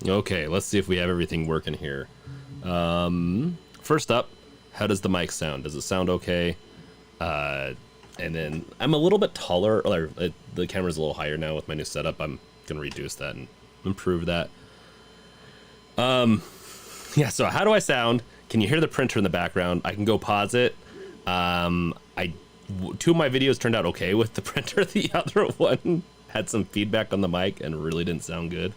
Okay, let's see if we have everything working here. First up, how does the mic sound? Does it sound okay? And then I'm a little bit taller, or the camera's a little higher now with my new setup. I'm gonna reduce that and improve that. Yeah, so how do I sound? Can you hear the printer in the background? I can go pause it. Two of my videos turned out okay with the printer. The other one had some feedback on the mic and really didn't sound good.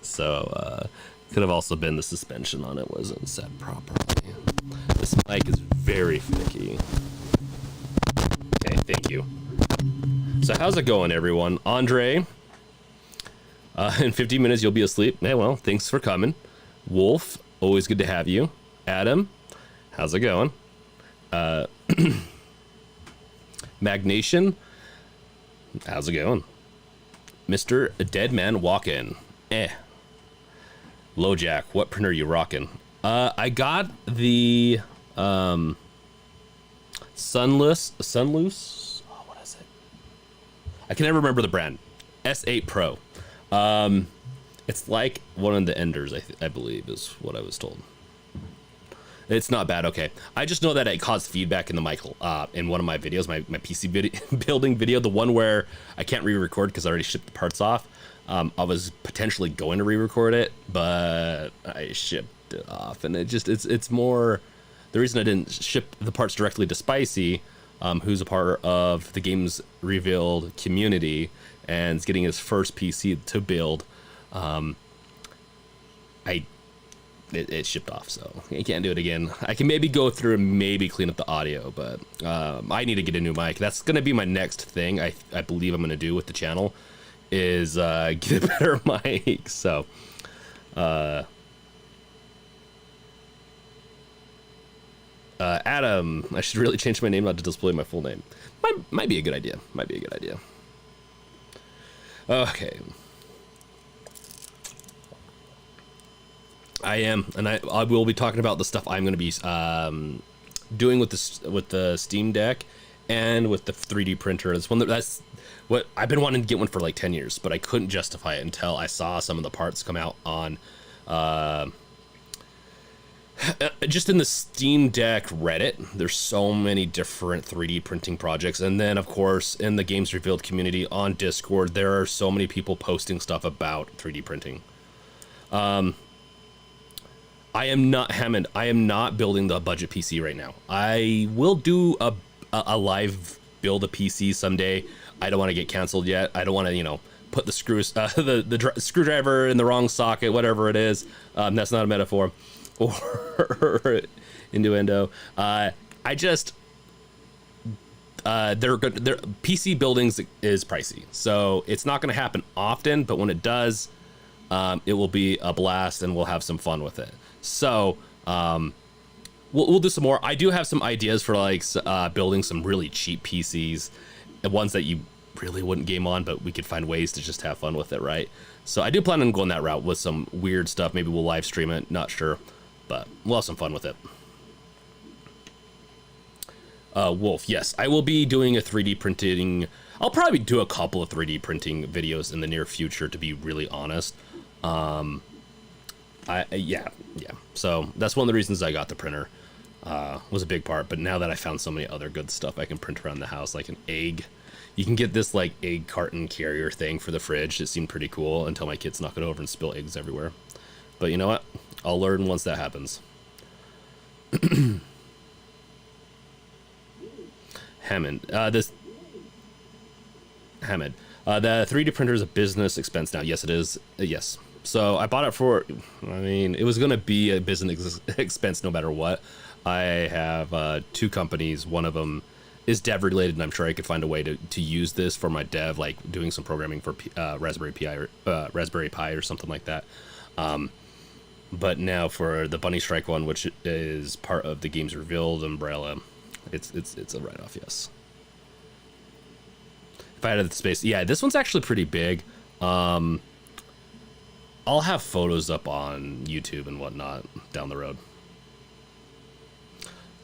So could have also been the suspension on it wasn't set properly. This mic is very finicky. Okay, thank you. So how's it going, everyone? Andre, in 15 minutes you'll be asleep. Hey, well, thanks for coming. Wolf, always good to have you. Adam, how's it going? Magnation, how's it going? Mr. Deadman Walk-In, LoJack, what printer you rocking? I got the Sunloose. Oh, what is it? I can never remember the brand. S8 Pro. It's like one of the Enders, I believe, is what I was told. It's not bad. Okay, I just know that it caused feedback in the mic in one of my videos, my PC building video, the one where I can't re-record because I already shipped the parts off. I was potentially going to re-record it, but I shipped it off, and it's more the reason I didn't ship the parts directly to Spicy, who's a part of the Games Revealed community and is getting his first PC to build. It shipped off, so I can't do it again. I can maybe go through and maybe clean up the audio, but I need to get a new mic. That's gonna be my next thing. I believe I'm gonna do with the channel is get a better mic. So Adam, I should really change my name not to display my full name. Might be a good idea. Might be a good idea. Okay. I am, and I will be talking about the stuff I'm going to be doing with the Steam Deck and with the 3D printer. That's what I've been wanting to get one for like 10 years, but I couldn't justify it until I saw some of the parts come out on just in the Steam Deck Reddit. There's so many different 3D printing projects, and then of course in the Games Revealed community on Discord, there are so many people posting stuff about 3D printing. I am not Hammond. I am not building the budget PC right now. I will do a live build a PC someday. I don't want to get canceled yet. I don't want to, put the screws, the screwdriver in the wrong socket, whatever it is. That's not a metaphor or innuendo. They're good. PC buildings is pricey, so it's not going to happen often. But when it does, it will be a blast, and we'll have some fun with it. So we'll do some more. I do have some ideas for like building some really cheap PCs, the ones that you really wouldn't game on, but we could find ways to just have fun with it, right? So I do plan on going that route with some weird stuff. Maybe we'll live stream it, not sure, but we'll have some fun with it. Wolf, yes, I will be doing a 3D printing. I'll probably do a couple of 3D printing videos in the near future, to be really honest. Yeah. So that's one of the reasons I got the printer. Was a big part, but now that I found so many other good stuff I can print around the house, like an egg. You can get this like egg carton carrier thing for the fridge. It seemed pretty cool until my kids knock it over and spill eggs everywhere. But you know what? I'll learn once that happens. Hammond, the 3D printer is a business expense now. Yes, it is. Yes. So I bought it for, it was going to be a business expense no matter what. I have two companies. One of them is dev related, and I'm sure I could find a way to use this for my dev, like doing some programming for Raspberry Pi or something like that. But now for the Bunny Strike one, which is part of the Games Revealed umbrella, it's a write-off, yes. If I had the space, yeah, this one's actually pretty big. I'll have photos up on YouTube and whatnot down the road.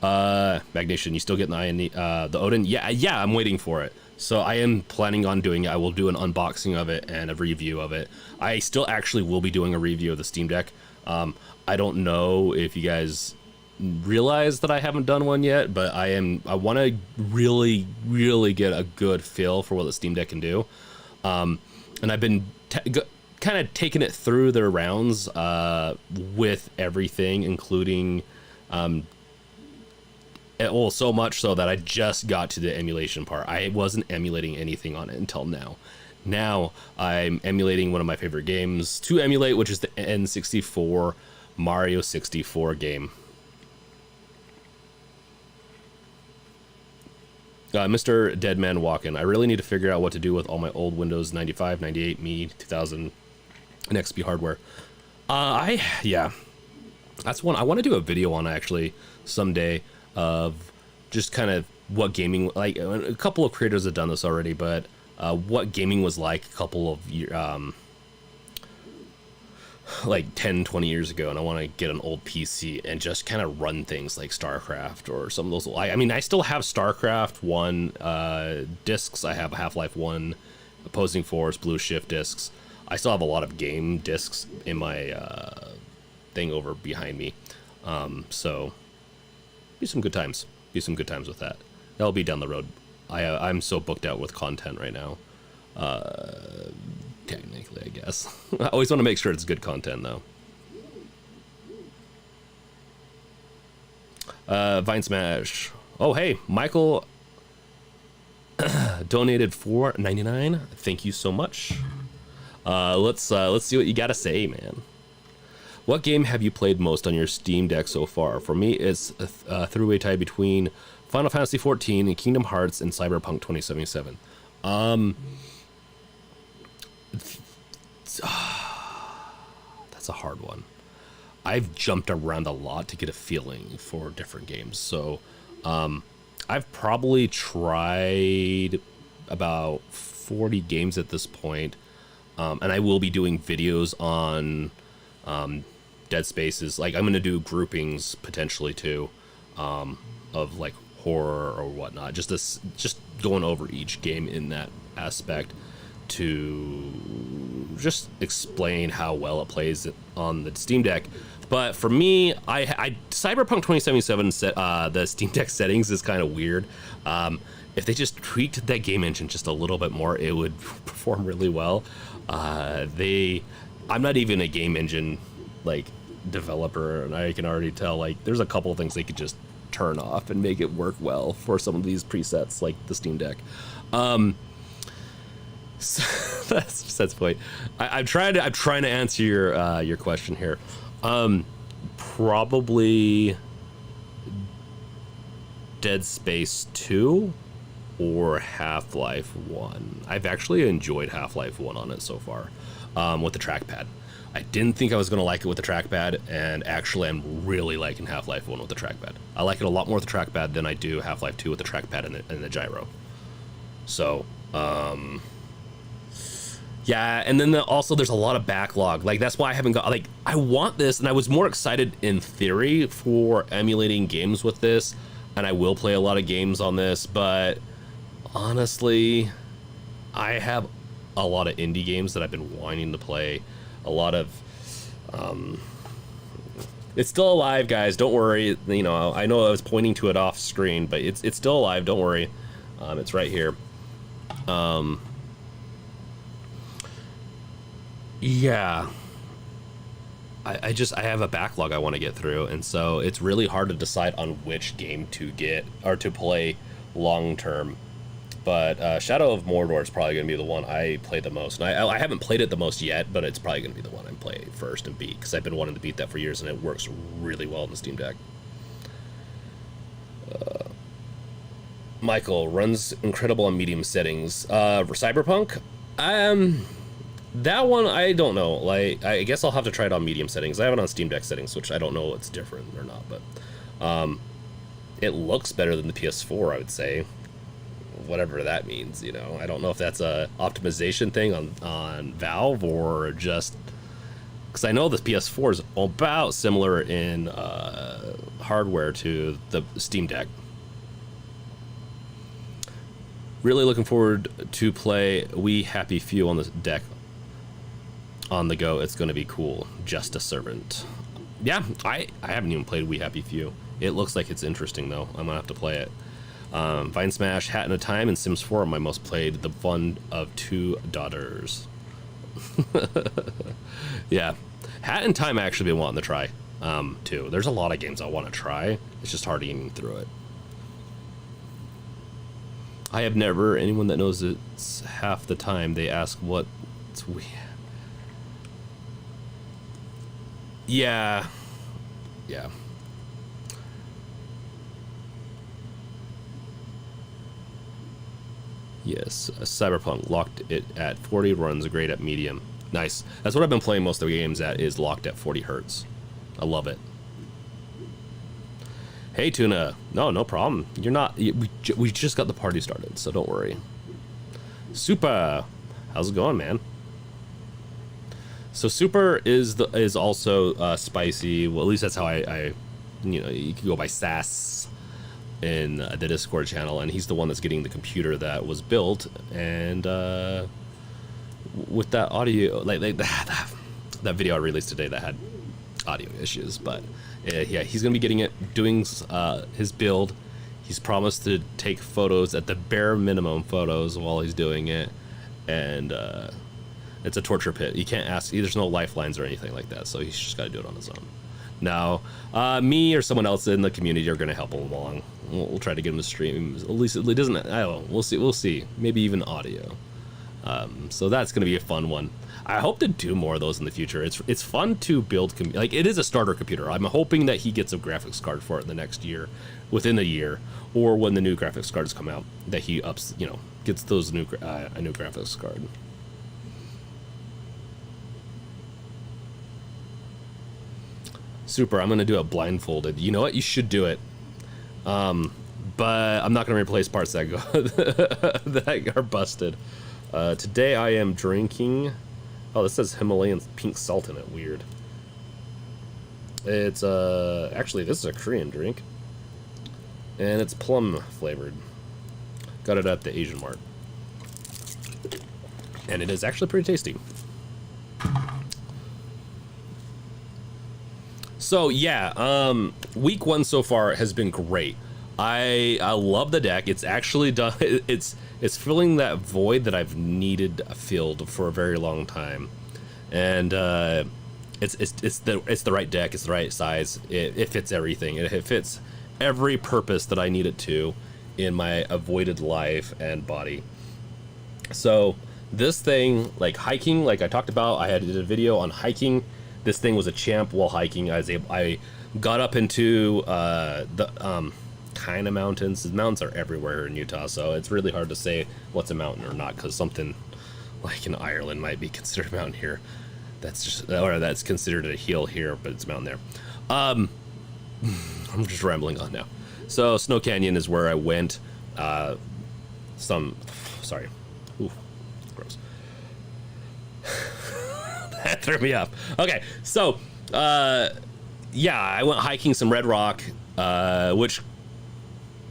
Magnation, you still getting the Odin? Yeah, I'm waiting for it. So I am planning on doing it. I will do an unboxing of it and a review of it. I still actually will be doing a review of the Steam Deck. I don't know if you guys realize that I haven't done one yet, but I want to really, really get a good feel for what the Steam Deck can do. And I've been kind of taking it through their rounds with everything, including well, so much so that I just got to the emulation part. I wasn't emulating anything on it until now. Now I'm emulating one of my favorite games to emulate, which is the N64 Mario 64 game. Mr. Deadman Walkin', I really need to figure out what to do with all my old Windows 95, 98, Me, 2000, and XP hardware. Yeah, that's one I want to do a video on actually someday, of just kind of what gaming, like a couple of creators have done this already, but what gaming was like a couple of years, like 10, 20 years ago, and I want to get an old PC and just kind of run things like StarCraft or some of those. I mean, I still have StarCraft 1 discs. I have Half-Life 1, Opposing Force, Blue Shift discs. I still have a lot of game discs in my thing over behind me. So be some good times. Be some good times with that. That'll be down the road. I'm so booked out with content right now. Technically, I guess. I always want to make sure it's good content, though. Vine Smash. Oh, hey, Michael donated $4.99. Thank you so much. Let's see what you gotta say, man. What game have you played most on your Steam Deck so far? For me, it's a three-way tie between Final Fantasy XIV and Kingdom Hearts and Cyberpunk 2077. That's a hard one. I've jumped around a lot to get a feeling for different games. So I've probably tried about 40 games at this point. And I will be doing videos on Dead Spaces. Like, I'm going to do groupings potentially too, of like horror or whatnot. Just going over each game in that aspect to just explain how well it plays on the Steam Deck. But for me, I Cyberpunk 2077 set the Steam Deck settings is kind of weird. If they just tweaked that game engine just a little bit more, it would perform really well. I'm not even a game engine like developer, and I can already tell like there's a couple of things they could just turn off and make it work well for some of these presets like the Steam Deck. So that's the point. I'm trying to answer your question here. Probably Dead Space 2 or Half-Life 1. I've actually enjoyed Half-Life 1 on it so far, with the trackpad. I didn't think I was going to like it with the trackpad, and actually I'm really liking Half-Life 1 with the trackpad. I like it a lot more with the trackpad than I do Half-Life 2 with the trackpad and the gyro. So, yeah, and then also there's a lot of backlog. Like, that's why I haven't got, like, I want this, and I was more excited in theory for emulating games with this, and I will play a lot of games on this, but honestly, I have a lot of indie games that I've been wanting to play. A lot of, it's still alive, guys, don't worry. You know, I know I was pointing to it off screen, but it's still alive, don't worry. It's right here. Yeah, I have a backlog I want to get through, and so it's really hard to decide on which game to get or to play long term. But Shadow of Mordor is probably going to be the one I play the most. And I haven't played it the most yet, but it's probably going to be the one I play first and beat, because I've been wanting to beat that for years, and it works really well in the Steam Deck. Michael runs incredible on medium settings. For Cyberpunk, that one I don't know. Like, I guess I'll have to try it on medium settings. I have it on Steam Deck settings, which I don't know what's different or not, but it looks better than the PS4, I would say. Whatever that means, you know. I don't know if that's a optimization thing on Valve, or just because I know the PS4 is about similar in hardware to the Steam Deck. Really looking forward to play We Happy Few on the deck on the go. It's going to be cool. Just a Servant. Yeah, I haven't even played We Happy Few. It looks like it's interesting, though. I'm going to have to play it. Vine Smash, Hat in a Time, and Sims 4 are my most played. The Fun of Two Daughters. Yeah. Hat in Time I actually been wanting to try, too. There's a lot of games I want to try. It's just hard getting through it. I have never, anyone that knows it's half the time, they ask what's we. Yeah. Yeah. Yes, Cyberpunk locked it at 40, runs great at medium. Nice. That's what I've been playing most of the games at, is locked at 40 hertz. I love it. Hey, Tuna. No problem. You're not... We just got the party started, so don't worry. Super. How's it going, man? So Super is also spicy. Well, at least that's how I you can go by Sass in the Discord channel, and he's the one that's getting the computer that was built, and with that audio, like that video I released today that had audio issues, but yeah, he's gonna be getting it, doing his build. He's promised to take photos, at the bare minimum photos, while he's doing it, and it's a torture pit. You can't ask, there's no lifelines or anything like that, so he's just got to do it on his own. Now, me or someone else in the community are going to help him along. We'll try to get him to stream. At least it doesn't, I don't know, we'll see. Maybe even audio. So that's going to be a fun one. I hope to do more of those in the future. It's fun to build, like, it is a starter computer. I'm hoping that he gets a graphics card for it in the next year, within a year, or when the new graphics cards come out, that he ups, gets those a new graphics card. Super, I'm going to do it blindfolded. You know what? You should do it. But I'm not going to replace parts that that are busted. Today I am drinking... Oh, this says Himalayan pink salt in it. Weird. It's, actually, this is a Korean drink. And it's plum flavored. Got it at the Asian Mart. And it is actually pretty tasty. So yeah, week one so far has been great. I love the deck. It's actually done. It's filling that void that I've needed filled for a very long time, and it's the right deck. It's the right size. It fits everything. It fits every purpose that I need it to in my avoided life and body. So this thing, like hiking, like I talked about, I did a video on hiking. This thing was a champ while hiking. I got up into the kind of mountains. The mountains are everywhere in Utah, so it's really hard to say what's a mountain or not, because something like in Ireland might be considered a mountain here. That's considered a hill here, but it's a mountain there. I'm just rambling on now. So Snow Canyon is where I went. Sorry. Ooh, gross. That threw me off. Okay, so yeah, I went hiking some red rock, which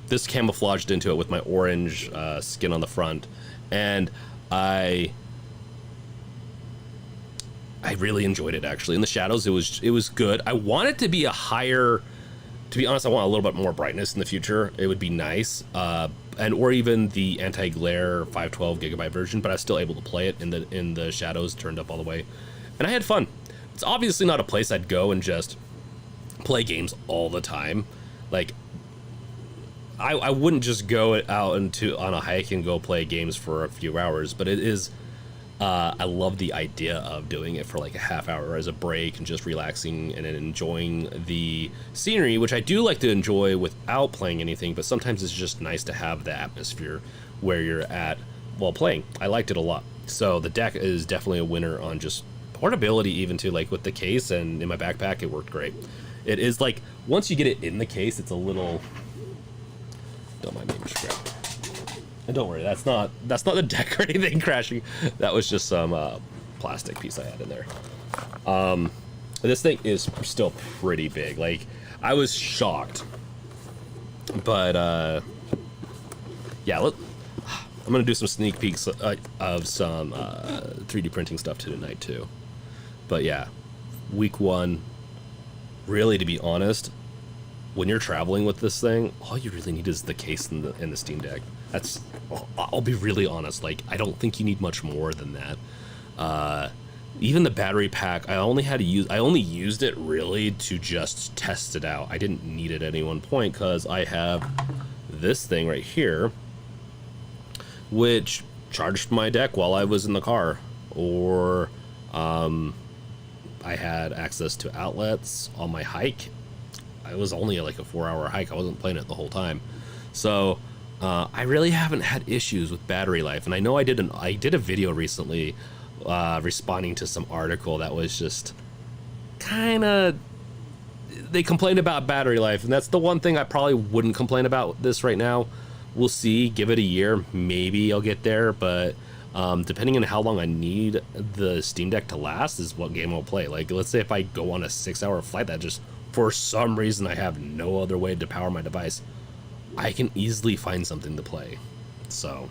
this camouflaged into it with my orange skin on the front, and I really enjoyed it. Actually, in the shadows, it was good. I want it to be a higher. To be honest, I want a little bit more brightness in the future. It would be nice, or even the anti-glare 512 gigabyte version. But I was still able to play it in the shadows, turned up all the way, and I had fun. It's obviously not a place I'd go and just play games all the time. Like, I wouldn't just go out on a hike and go play games for a few hours. But it is. I love the idea of doing it for like a half hour as a break and just relaxing and enjoying the scenery, which I do like to enjoy without playing anything, but sometimes it's just nice to have the atmosphere where you're at while playing. I liked it a lot. So the deck is definitely a winner on just portability, even to like with the case and in my backpack, it worked great. It is like, once you get it in the case, it's a little, don't mind me, scrap. And don't worry, that's not the deck or anything crashing. That was just some plastic piece I had in there. This thing is still pretty big. Like, I was shocked. But yeah, I'm gonna do some sneak peeks of some 3D printing stuff tonight too. But yeah, week 1. Really, to be honest, when you're traveling with this thing, all you really need is the case and the Steam Deck. That's, I'll be really honest, like, I don't think you need much more than that. Even the battery pack, I only used it really to just test it out. I didn't need it at any one point because I have this thing right here, which charged my deck while I was in the car, or I had access to outlets on my hike. I was only like a 4-hour hike. I wasn't playing it the whole time. So I really haven't had issues with battery life. And I know I did a video recently responding to some article that was just kind of, they complained about battery life. And that's the one thing I probably wouldn't complain about this right now. We'll see, give it a year. Maybe I'll get there, but depending on how long I need the Steam Deck to last is what game I'll play. Like, let's say if I go on a 6-hour flight that just, for some reason, I have no other way to power my device, I can easily find something to play. So,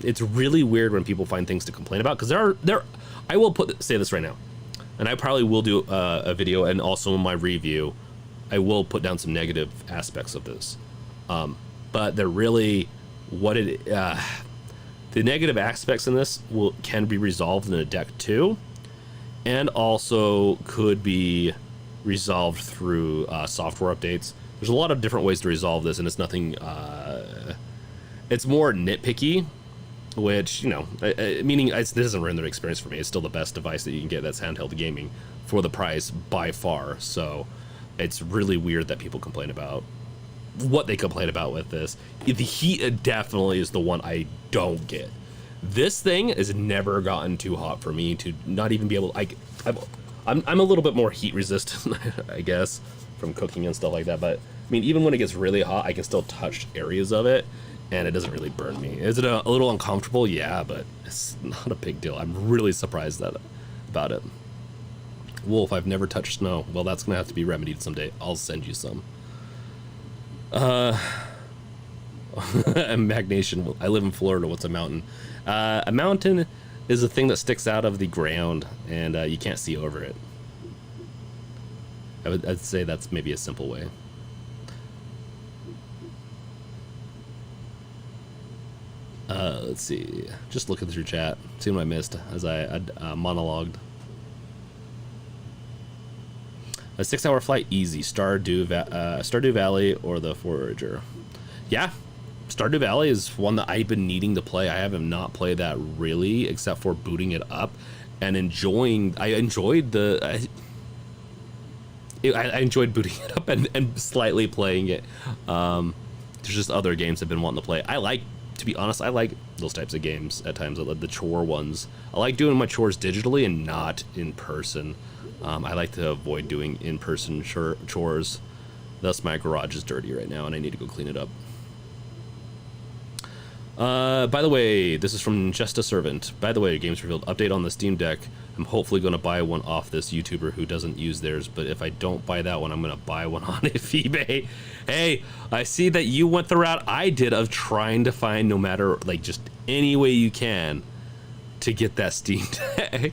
it's really weird when people find things to complain about, because I will say this right now, and I probably will do a video, and also in my review, I will put down some negative aspects of this. But they're really the negative aspects in this can be resolved in a deck too, and also could be resolved through software updates. There's a lot of different ways to resolve this, and it's nothing. It's more nitpicky, which, you know, meaning this doesn't ruin the experience for me. It's still the best device that you can get that's handheld gaming for the price by far. So it's really weird that people complain about what they complain about with this. The heat definitely is the one I don't get. This thing has never gotten too hot for me to not even be able to, I'm a little bit more heat resistant, I guess, from cooking and stuff like that. But I mean, even when it gets really hot, I can still touch areas of it and it doesn't really burn me. Is it a little uncomfortable? Yeah, but it's not a big deal. I'm really surprised about it. Wolf, I've never touched snow. Well, that's gonna have to be remedied someday. I'll send you some. Magnation. I live in Florida. What's a mountain? A mountain is a thing that sticks out of the ground and you can't see over it. I'd say that's maybe a simple way. Let's see. Just looking through chat, seeing what I missed as I monologued. A 6-hour flight, easy. Stardew Valley or the Forager. Yeah, Stardew Valley is one that I've been needing to play. I have not played that really, except for booting it up and enjoying. I enjoyed booting it up and slightly playing it. There's just other games I've been wanting to play. To be honest, I like those types of games at times, the chore ones. I like doing my chores digitally and not in person. I like to avoid doing in-person chores. Thus, my garage is dirty right now, and I need to go clean it up. By the way, this is from Just a Servant. By the way, Games Revealed update on the Steam Deck. I'm hopefully going to buy one off this YouTuber who doesn't use theirs, but if I don't buy that one, I'm going to buy one on eBay. Hey, I see that you went the route I did of trying to find, no matter, like, just any way you can to get that Steam Deck.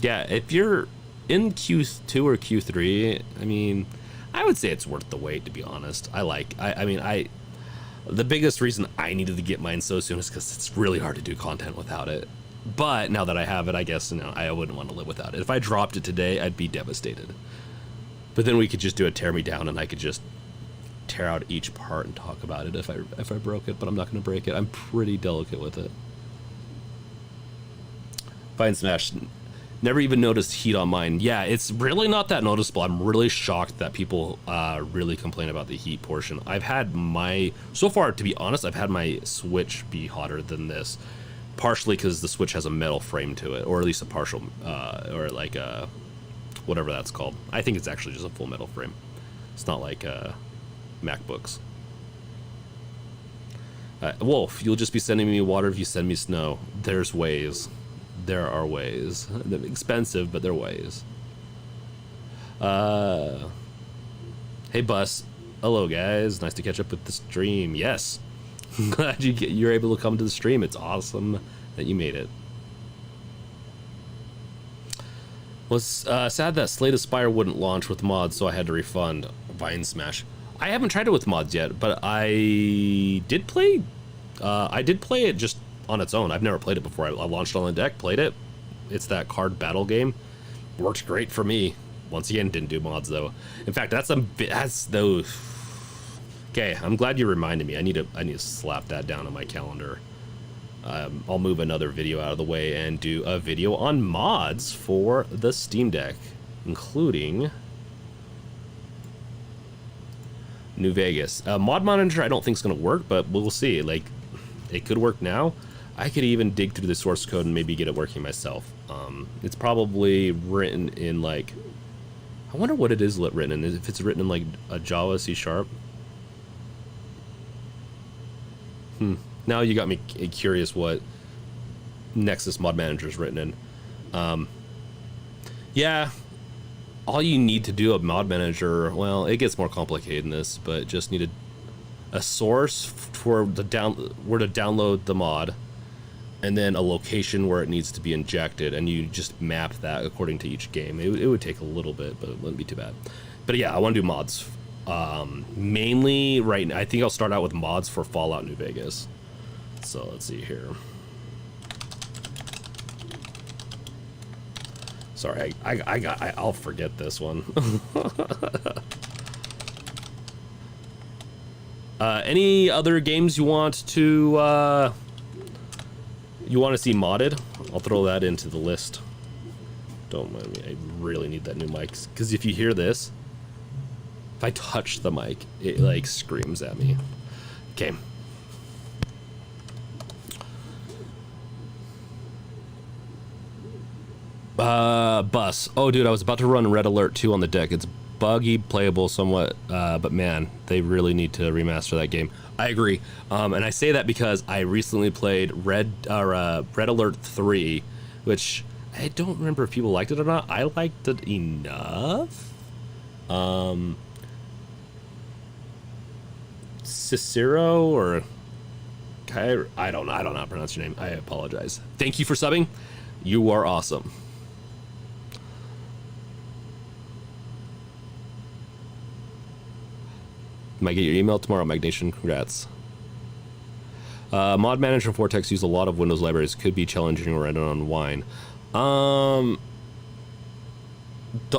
Yeah, if you're in Q2 or Q3, I mean, I would say it's worth the wait, to be honest. The biggest reason I needed to get mine so soon is because it's really hard to do content without it. But now that I have it, I guess, you know, I wouldn't want to live without it. If I dropped it today, I'd be devastated. But then we could just do a tear me down, and I could just tear out each part and talk about it if I broke it. But I'm not going to break it. I'm pretty delicate with it. Fine Smash. Never even noticed heat on mine. Yeah, it's really not that noticeable. I'm really shocked that people really complain about the heat portion. So far, to be honest, I've had my Switch be hotter than this. Partially because the Switch has a metal frame to it, or at least a partial, or like a, whatever that's called. I think it's actually just a full metal frame. It's not like MacBooks. Wolf, you'll just be sending me water if you send me snow. There's ways. There are ways. They're expensive, but there are ways. Hey, Bus. Hello, guys. Nice to catch up with the stream. Yes. I'm glad you're able to come to the stream. It's awesome that you made it. Was sad that Slay the Spire wouldn't launch with mods, so I had to refund Vine Smash. I haven't tried it with mods yet, but I did play it just on its own. I've never played it before. I launched on the deck, played it. It's that card battle game. Worked great for me. Once again, didn't do mods though. In fact, that's those. Okay, I'm glad you reminded me. I need to slap that down on my calendar. I'll move another video out of the way and do a video on mods for the Steam Deck, including New Vegas. Mod Manager I don't think is going to work, but we'll see. Like, it could work now. I could even dig through the source code and maybe get it working myself. It's probably written in like, I wonder what it is written in. If it's written in like a Java C#. Now you got me curious what Nexus Mod Manager is written in. Yeah, all you need to do a mod manager, well, it gets more complicated than this, but just need a source for where to download the mod, and then a location where it needs to be injected, and you just map that according to each game. It would take a little bit, but it wouldn't be too bad. But yeah, I want to do mods. Mainly right now, I think I'll start out with mods for Fallout New Vegas. So let's see here. Sorry, I'll forget this one. Any other games you want to see modded? I'll throw that into the list. Don't mind me. I really need that new mic, because if you hear this, if I touch the mic, it like screams at me. Okay. Bus. Oh, dude, I was about to run Red Alert 2 on the deck. It's buggy, playable somewhat, but man, they really need to remaster that game. I agree. And I say that because I recently played Red Alert 3, which I don't remember if people liked it or not. I liked it enough. Cicero or I don't know how to pronounce your name. I apologize. Thank you for subbing. You are awesome. Might get your email tomorrow, Magnation. Congrats. Mod Manager and Vortex use a lot of Windows libraries. Could be challenging or run on wine. The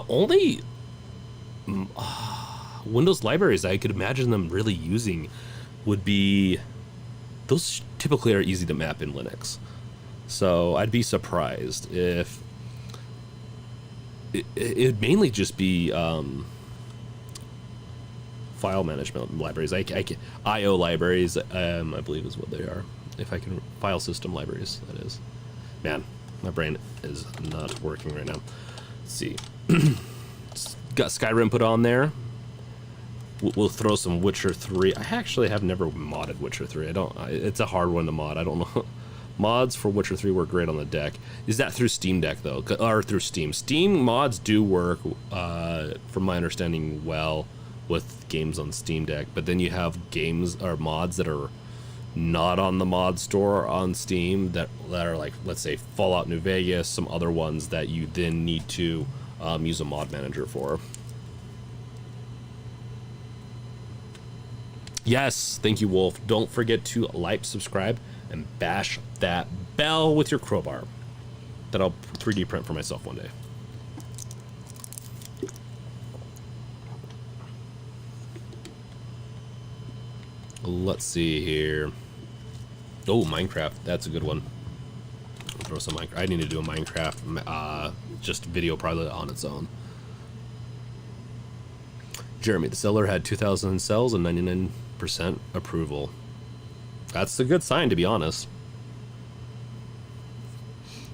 only Windows libraries I could imagine them really using would be, those typically are easy to map in Linux. So I'd be surprised if it'd mainly just be file management libraries. IO libraries, I believe is what they are. If I can, file system libraries, that is. Man, my brain is not working right now. Let's see. Got Skyrim put on there. We'll throw some Witcher 3. I actually have never modded Witcher 3. It's a hard one to mod. I don't know. Mods for Witcher 3 work great on the deck. Is that through Steam Deck though? Or through Steam? Steam mods do work, from my understanding, well with games on Steam Deck, but then you have games or mods that are not on the mod store on Steam that are like, let's say Fallout New Vegas, some other ones that you then need to use a mod manager for. Yes, thank you, Wolf. Don't forget to like, subscribe, and bash that bell with your crowbar that I'll 3D print for myself one day. Let's see here. Oh, Minecraft. That's a good one. I'll throw some Minecraft. I need to do a Minecraft just video probably on its own. Jeremy, the seller had 2,000 cells and 99% approval. That's a good sign, to be honest.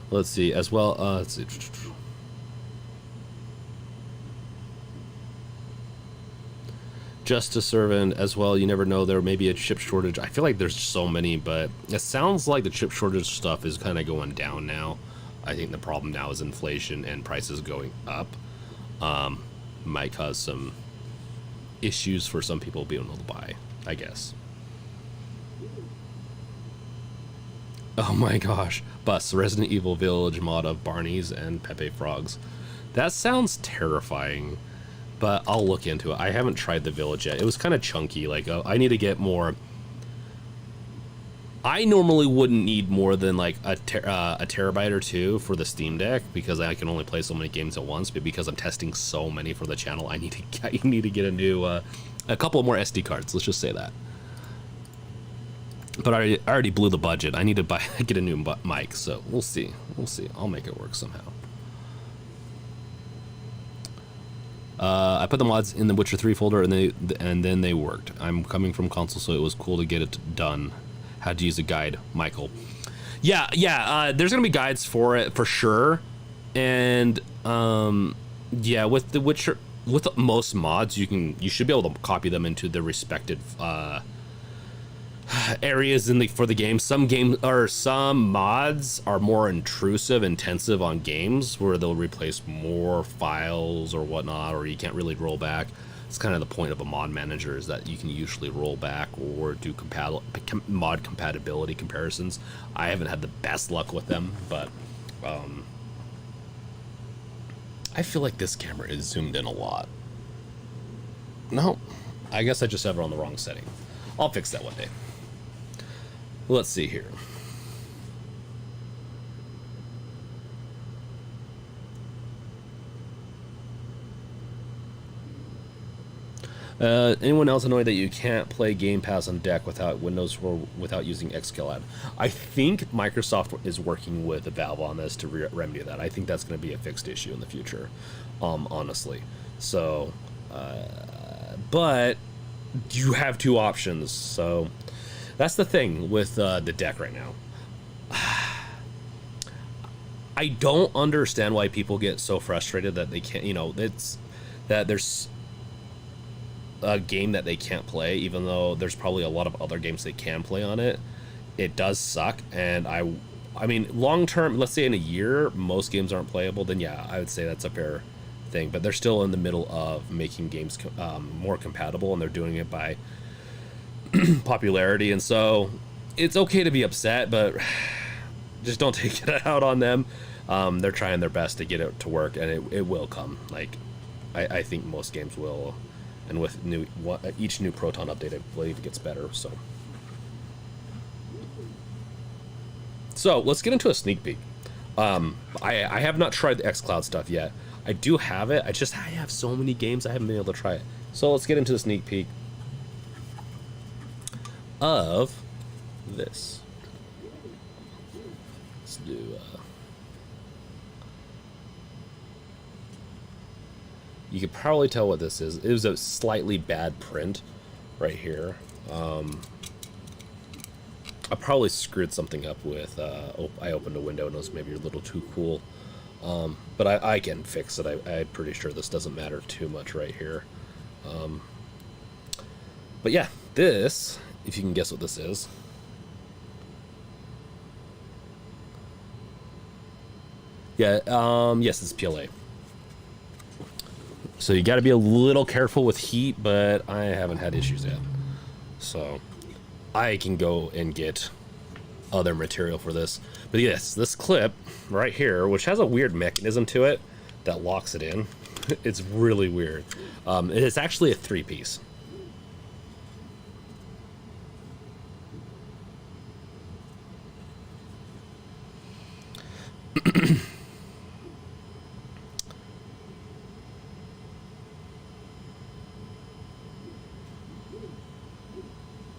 Let's see, as well, let's see. Justice Servant, as well, you never know, there may be a chip shortage. I feel like there's so many, but it sounds like the chip shortage stuff is kind of going down now. I think the problem now is inflation and prices going up. might cause some issues for some people being able to buy, I guess. Oh my gosh. Bus, Resident Evil Village mod of Barneys and Pepe Frogs. That sounds terrifying, but I'll look into it. I haven't tried the Village yet. It was kind of chunky. Like, I need to get more. I normally wouldn't need more than like a terabyte or two for the Steam Deck because I can only play so many games at once. But because I'm testing so many for the channel, I need to get a new, a couple more SD cards. Let's just say that. But I already blew the budget. I need to get a new mic, so we'll see. We'll see. I'll make it work somehow. I put the mods in the Witcher 3 folder, and then they worked. I'm coming from console, so it was cool to get it done. How to use a guide, Michael. Yeah. There's gonna be guides for it for sure, and yeah, with the Witcher, with most mods, you should be able to copy them into the respective areas for the game. Some mods are more intrusive, intensive on games where they'll replace more files or whatnot, or you can't really roll back. It's kind of the point of a mod manager, is that you can usually roll back or do mod compatibility comparisons. I haven't had the best luck with them, but I feel like this camera is zoomed in a lot. No, I guess I just have it on the wrong setting. I'll fix that one day. Let's see here. Anyone else annoyed that you can't play Game Pass on deck without Windows or without using xCloud? I think Microsoft is working with Valve on this to remedy that. I think that's going to be a fixed issue in the future, honestly. So, but you have two options. So that's the thing with the deck right now. I don't understand why people get so frustrated that they can't, it's that there's a game that they can't play, even though there's probably a lot of other games they can play on it. It does suck, and I mean, long term, let's say in a year, most games aren't playable, then yeah, I would say that's a fair thing, but they're still in the middle of making games more compatible, and they're doing it by popularity, and so it's okay to be upset, but just don't take it out on them. They're trying their best to get it to work, and it will come. Like, I think most games will. And with each new Proton update, I believe it gets better. So let's get into a sneak peek. I have not tried the xCloud stuff yet. I do have it. I have so many games I haven't been able to try it. So let's get into the sneak peek of this. Let's do. You could probably tell what this is. It was a slightly bad print right here. I probably screwed something up with, I opened a window and it was maybe a little too cool. But I can fix it. I'm pretty sure this doesn't matter too much right here. But yeah, this, if you can guess what this is. Yeah, yes, it's PLA. So you got to be a little careful with heat, but I haven't had issues yet. So I can go and get other material for this. But yes, this clip right here, which has a weird mechanism to it that locks it in. It's really weird. It's actually a 3-piece.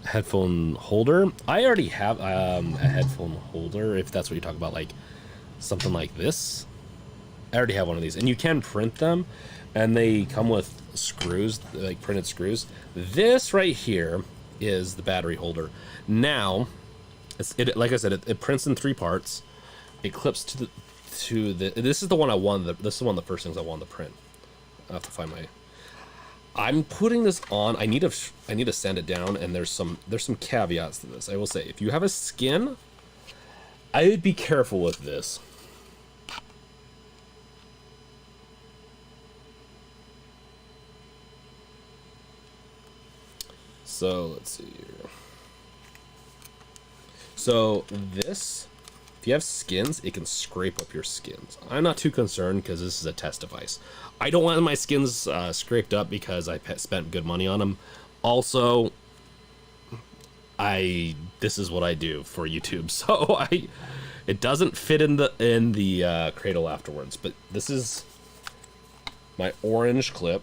Headphone holder. I already have a headphone holder, if that's what you're talking about, like something like this. I already have one of these, and you can print them, and they come with screws, like printed screws. This right here is the battery holder. Now, like I said, it prints in 3 parts. It clips to the. This is the one I wanted. This is one of the first things I wanted to print. I have to find my. I'm putting this on. I need to sand it down, and there's some caveats to this. I will say, if you have a skin, I would be careful with this. So let's see here. So this, if you have skins, it can scrape up your skins. I'm not too concerned because this is a test device. I don't want my skins scraped up because I spent good money on them. Also, this is what I do for YouTube, so it doesn't fit in the cradle afterwards. But this is my orange clip.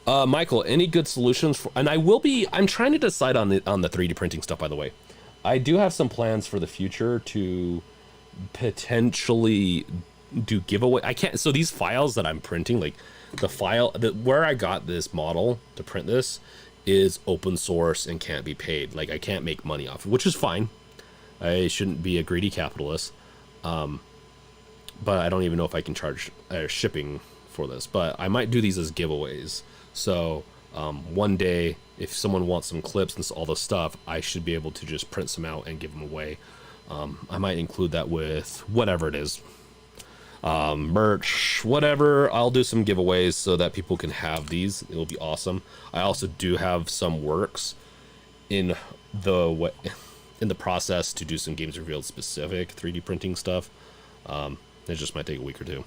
Michael, any good solutions for, and I'm trying to decide on the 3D printing stuff, by the way. I do have some plans for the future to potentially do giveaway. I can't, so these files that I'm printing, like where I got this model to print this is open source and can't be paid. Like I can't make money off it, which is fine. I shouldn't be a greedy capitalist. But I don't even know if I can charge shipping for this, but I might do these as giveaways. So one day, if someone wants some clips and all this stuff, I should be able to just print some out and give them away. I might include that with whatever it is, merch, whatever. I'll do some giveaways so that people can have these. It'll be awesome. I also do have some works in the process to do some Games Revealed specific 3D printing stuff. It just might take a week or two.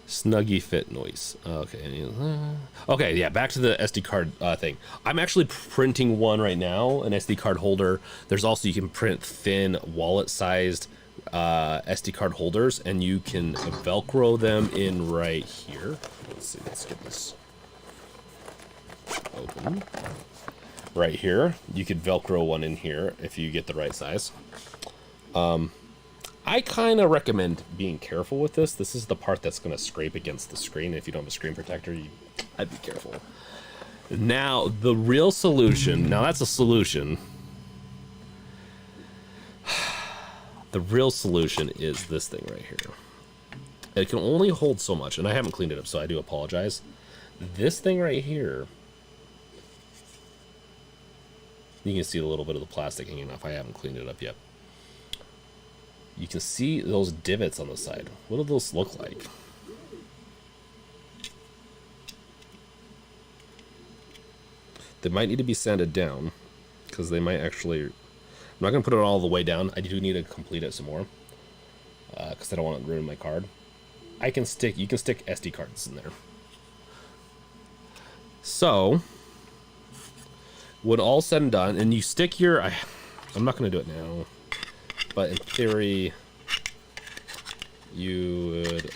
Snuggy fit noise. Okay, yeah, back to the SD card thing. I'm actually printing one right now, an SD card holder. There's also, you can print thin wallet-sized SD card holders, and you can Velcro them in right here. Let's see, let's get this open. Right here, you could Velcro one in here if you get the right size. I kind of recommend being careful with this. This is the part that's going to scrape against the screen. If you don't have a screen protector, I'd be careful. Now, the real solution, now that's a solution. The real solution is this thing right here. It can only hold so much, and I haven't cleaned it up, so I do apologize. This thing right here, you can see a little bit of the plastic hanging off. I haven't cleaned it up yet. You can see those divots on the side. What do those look like? They might need to be sanded down because they might actually... I'm not going to put it all the way down. I do need to complete it some more because I don't want to ruin my card. You can stick SD cards in there. So, when all said and done, and you stick your... I'm not going to do it now. But in theory, you would...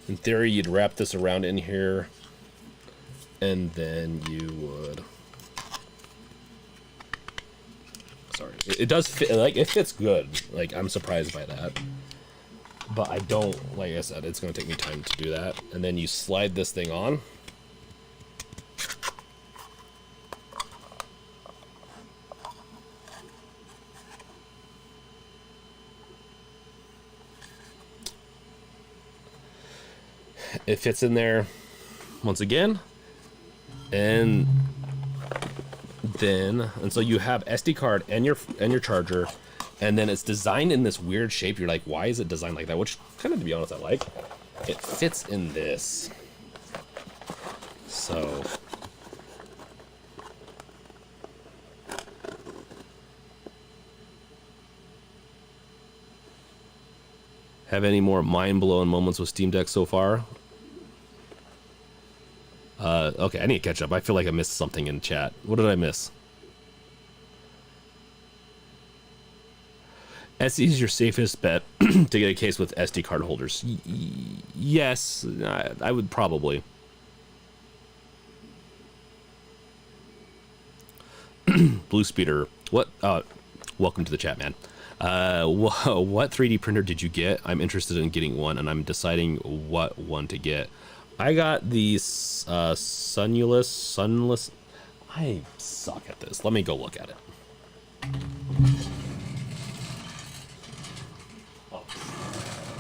In theory, you'd wrap this around in here, and then you would... Sorry, it does fit, like, it fits good. Like, I'm surprised by that. But I don't, like I said, it's going to take me time to do that. And then you slide this thing on. It fits in there once again. And so you have SD card and your charger, and then it's designed in this weird shape. You're like, why is it designed like that? Which kind of, to be honest, I like. It fits in this. So have any more mind-blowing moments with Steam Deck so far? Okay, I need to catch up. I feel like I missed something in chat. What did I miss? SE is your safest bet to get a case with SD card holders. Yes, I would probably. Blue Speeder, what? Welcome to the chat, man. What 3D printer did you get? I'm interested in getting one, and I'm deciding what one to get. I got the sunless. I suck at this. Let me go look at it.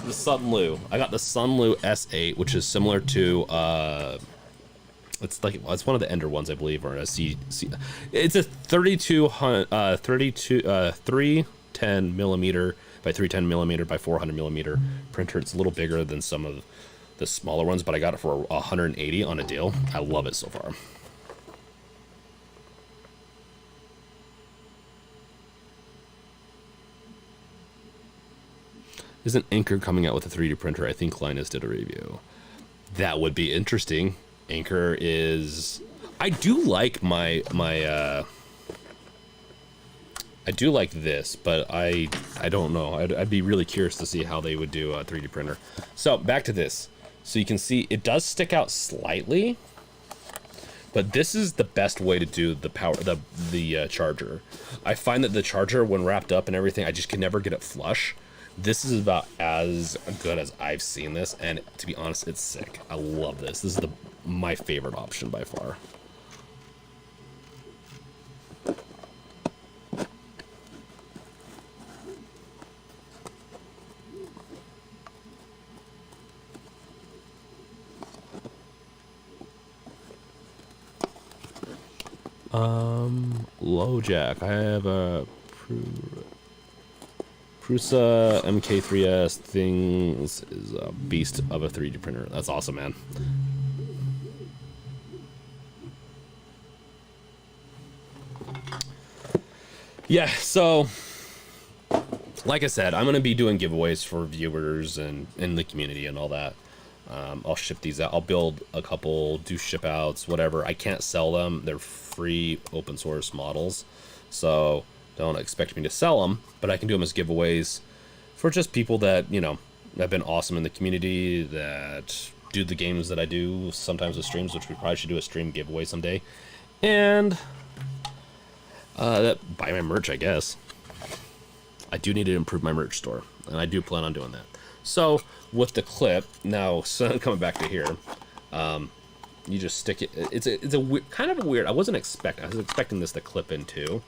the Sunlu. I got the Sunlu S8, which is similar to it's one of the Ender ones, I believe, or a C. It's a 310 millimeter by 310 millimeter by 400 millimeter printer. It's a little bigger than some of the smaller ones, but I got it for 180 on a deal. I love it so far. Isn't Anchor coming out with a 3D printer? I think Linus did a review. That would be interesting. Anchor is... I do like I do like this, but I don't know. I'd be really curious to see how they would do a 3D printer. So back to this. So you can see it does stick out slightly, but this is the best way to do the power, the charger. I find that the charger, when wrapped up and everything, I just can never get it flush. This is about as good as I've seen this, and to be honest, it's sick. I love this. This is my favorite option by far. Low jack. I have a Prusa MK3S things is a beast of a 3D printer. That's awesome, man. Yeah, so like I said, I'm gonna be doing giveaways for viewers and in the community and all that. I'll ship these out. I'll build a couple, do ship outs, whatever. I can't sell them. They're free open source models, so don't expect me to sell them, but I can do them as giveaways for just people that, you know, have been awesome in the community, that do the games that I do sometimes with streams, which we probably should do a stream giveaway someday, and that buy my merch, I guess. I do need to improve my merch store, and I do plan on doing that. So with the clip now, so coming back to here, you just stick it. It's a kind of a weird. I was expecting this to clip in too,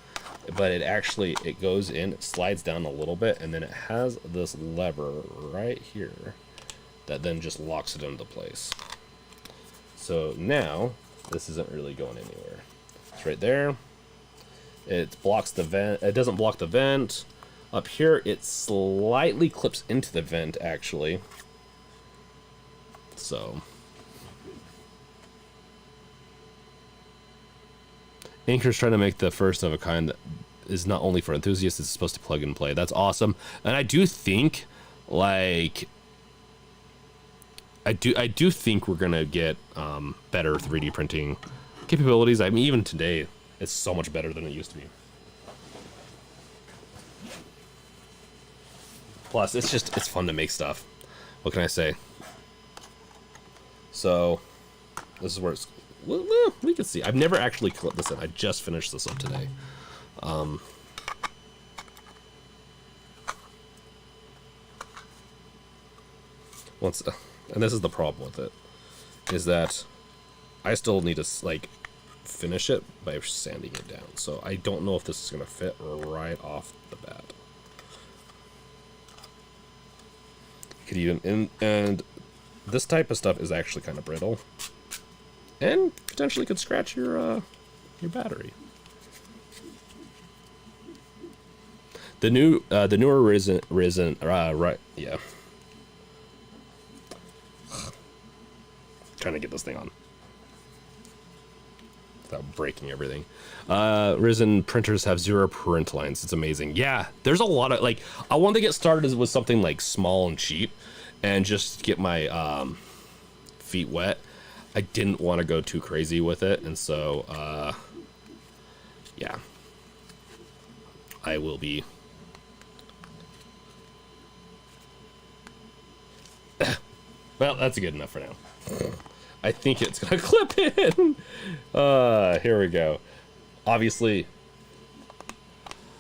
but it goes in, it slides down a little bit, and then it has this lever right here that then just locks it into place. So now this isn't really going anywhere. It's right there. It blocks the vent. It doesn't block the vent. Up here, it slightly clips into the vent, actually. So Anchor's trying to make the first of a kind that is not only for enthusiasts, it's supposed to plug and play. That's awesome. And I do think, like, I do think we're gonna get better 3D printing capabilities. I mean, even today, it's so much better than it used to be. Plus, it's fun to make stuff. What can I say? So, this is where it's... Well, we can see. I've never actually clipped this in. I just finished this up today. And this is the problem with it, is that I still need to, like, finish it by sanding it down. So I don't know if this is going to fit right off the bat. Could even and this type of stuff is actually kind of brittle, and potentially could scratch your battery. The newer Risen right, yeah. Trying to get this thing on without breaking everything. Risen printers have 0 print lines. It's amazing. Yeah, there's a lot of, like, I want to get started with something like small and cheap and just get my feet wet. I didn't want to go too crazy with it, and so yeah, I will be well, that's good enough for now. I think it's gonna clip in. Here we go. Obviously.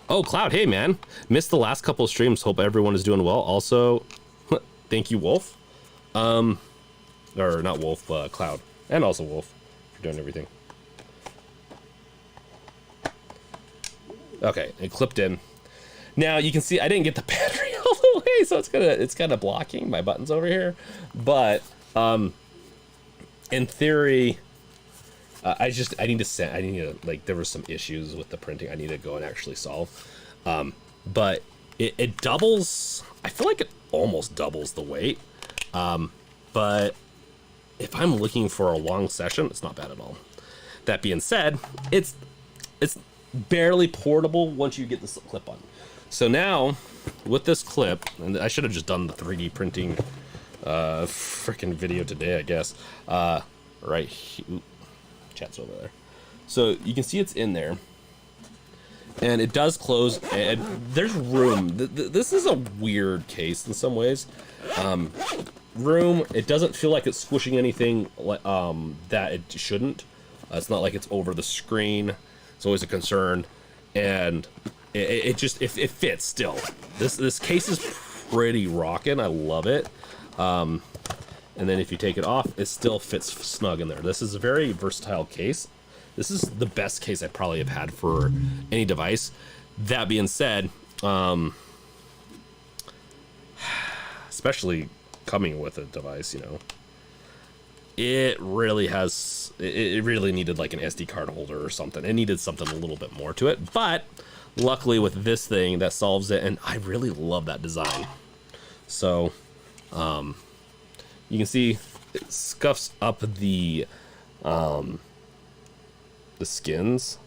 Oh, Cloud, hey man. Missed the last couple of streams. Hope everyone is doing well. Also, thank you, Wolf. Or not Wolf, Cloud. And also Wolf for doing everything. Okay, it clipped in. Now you can see I didn't get the battery all the way, so it's kind of blocking my buttons over here. But in theory, I need to like, there were some issues with the printing I need to go and actually solve. But it doubles. I feel like it almost doubles the weight. But if I'm looking for a long session, it's not bad at all. That being said, it's barely portable once you get this clip on. So now with this clip, and I should have just done the 3D printing freaking video today, I guess. Right here. Ooh, chat's over there. So you can see it's in there. And it does close, and there's room. This is a weird case in some ways. Room, it doesn't feel like it's squishing anything that it shouldn't. It's not like it's over the screen. It's always a concern. And it fits still. This case is pretty rocking. I love it. And then if you take it off, it still fits snug in there. This is a very versatile case. This is the best case I probably have had for any device. That being said, especially coming with a device, you know, it really has, it really needed like an SD card holder or something. It needed something a little bit more to it, but luckily with this thing that solves it, and I really love that design. So, you can see it scuffs up the skins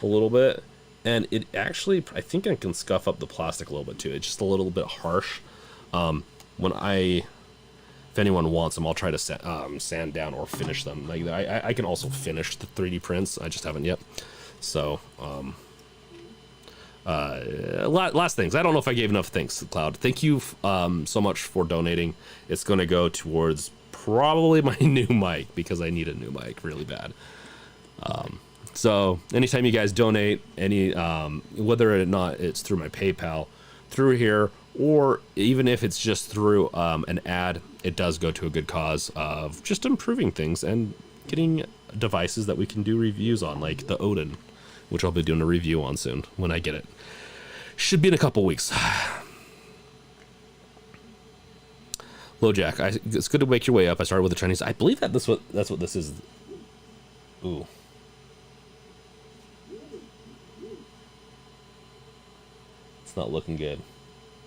a little bit, and it actually, I think I can scuff up the plastic a little bit too. It's just a little bit harsh. If anyone wants them, I'll try to sand down or finish them. Like I can also finish the 3D prints. I just haven't yet. So last things. I don't know if I gave enough thanks to Cloud. Thank you so much for donating. It's going to go towards probably my new mic, because I need a new mic really bad. So anytime you guys donate any, whether or not it's through my PayPal, through here, or even if it's just through an ad, it does go to a good cause of just improving things and getting devices that we can do reviews on, like the Odin, which I'll be doing a review on soon when I get it. Should be in a couple weeks. LoJack, it's good to wake your way up. I started with the Chinese. I believe that's what this is. Ooh. It's not looking good.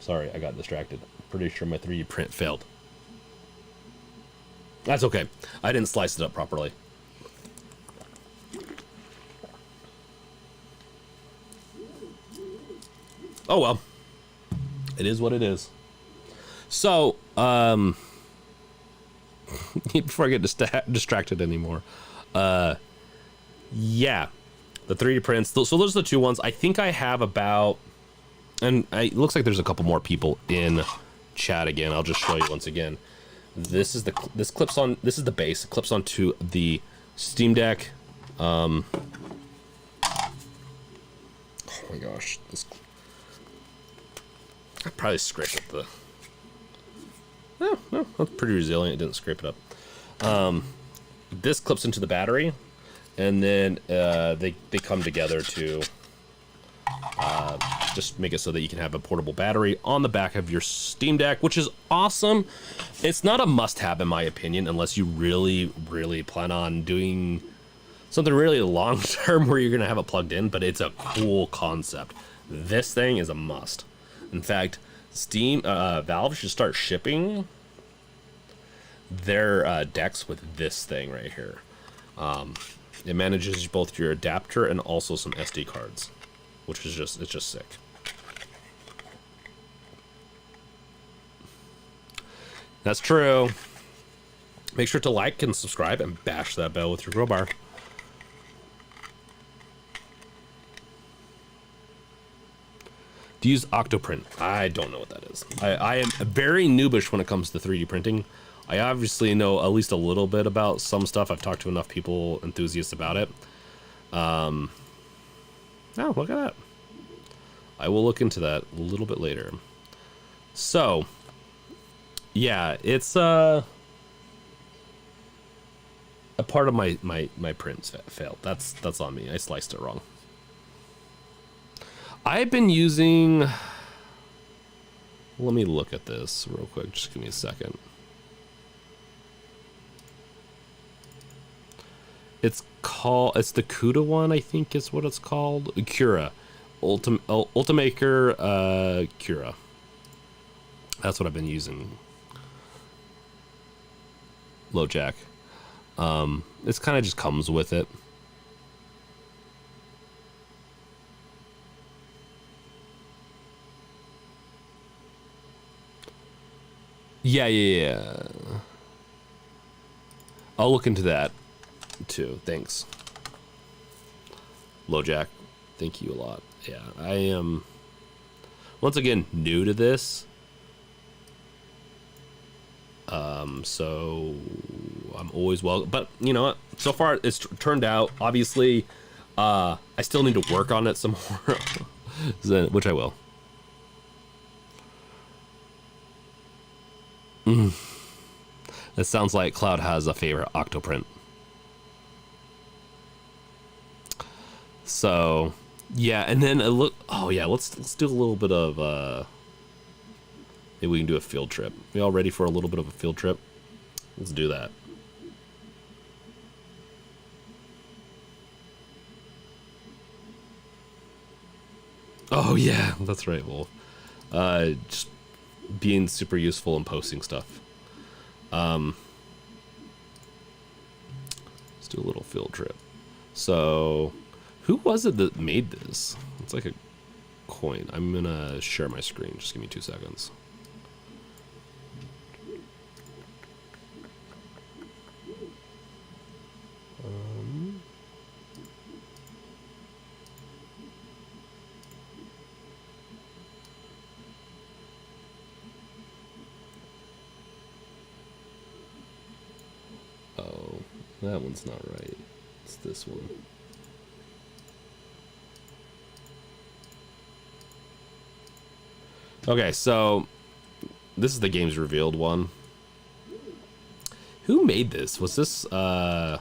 Sorry, I got distracted. Pretty sure my 3D print failed. That's okay. I didn't slice it up properly. Oh well. It is what it is. So, before I get distracted anymore, yeah, the 3D prints. So those are the two ones. I think I have about, and it looks like there's a couple more people in chat again. I'll just show you once again. This is this clips on. This is the base. It clips onto the Steam Deck. Oh my gosh, I probably scraped up the. No, that's pretty resilient. It didn't scrape it up. This clips into the battery, and then they come together to just make it so that you can have a portable battery on the back of your Steam Deck, which is awesome. It's not a must-have in my opinion, unless you really, really plan on doing something really long-term where you're gonna have it plugged in. But it's a cool concept. This thing is a must. In fact, Valve should start shipping their decks with this thing right here. It manages both your adapter and also some SD cards, which is it's just sick. That's true. Make sure to like and subscribe and bash that bell with your crowbar. To use Octoprint. I don't know what that is. I am very noobish when it comes to 3D printing. I obviously know at least a little bit about some stuff. I've talked to enough people, enthusiasts about it. Oh, look at that. I will look into that a little bit later. So, yeah, it's a part of my prints failed. That's on me. I sliced it wrong. I've been using, Let me look at this real quick. Just give me a second. It's the CUDA one, I think is what it's called. Cura. Ultimaker Cura. That's what I've been using. LoJack. This kind of just comes with it. Yeah. I'll look into that too. Thanks. LoJack. Thank you a lot. Yeah, I am once again new to this. So I'm always but you know what? So far it's turned out. Obviously, I still need to work on it some more, which I will. It sounds like Cloud has a favorite Octoprint. So, yeah, and then look. Oh yeah, let's do a little bit of. Maybe we can do a field trip. We all ready for a little bit of a field trip? Let's do that. Oh yeah, that's right, Wolf. Just being super useful and posting stuff. Let's do a little field trip. So, who was it that made this? It's like a coin. I'm gonna share my screen. Just give me 2 seconds. Oh, that one's not right. It's this one. Okay, so this is the games revealed one. Who made this? Was this I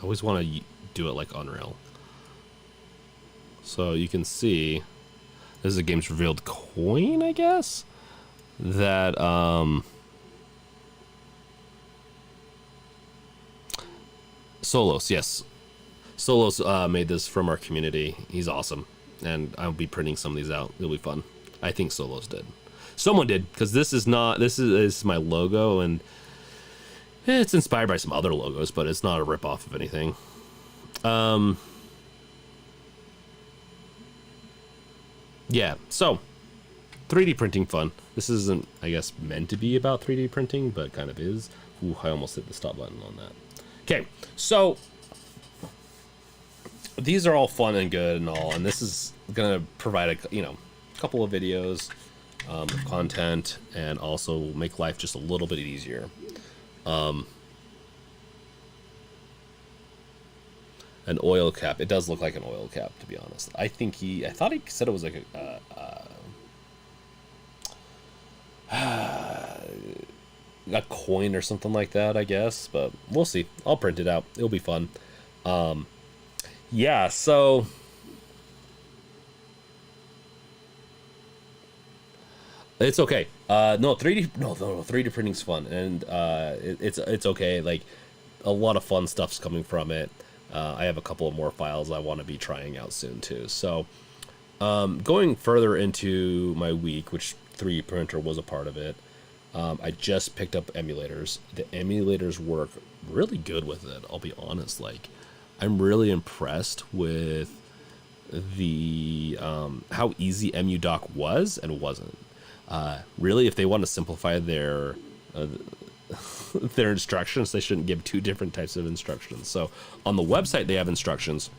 always want to do it like Unreal. So you can see this is a games revealed coin, I guess. That Solos, yes. Solos made this from our community. He's awesome. And I'll be printing some of these out. It'll be fun. I think Solos did. Someone did, because this is my logo, and it's inspired by some other logos, but it's not a rip-off of anything. Yeah, so 3D printing fun. This isn't, I guess, meant to be about 3D printing, but kind of is. Ooh, I almost hit the stop button on that. Okay, so these are all fun and good and all, and this is gonna provide a couple of videos of content and also make life just a little bit easier. An oil cap. It does look like an oil cap, to be honest. I thought he said it was like a coin or something like that, I guess, but we'll see. I'll print it out. It'll be fun. Yeah, so it's okay. No, 3D printing's fun, and it's okay. Like, a lot of fun stuff's coming from it. I have a couple of more files I want to be trying out soon too. So, going further into my week, which 3D printer was a part of it. I just picked up emulators. The emulators work really good with it. I'll be honest. Like, I'm really impressed with the how easy EmuDoc was and wasn't. Really, if they want to simplify their their instructions, they shouldn't give two different types of instructions. So on the website, they have instructions.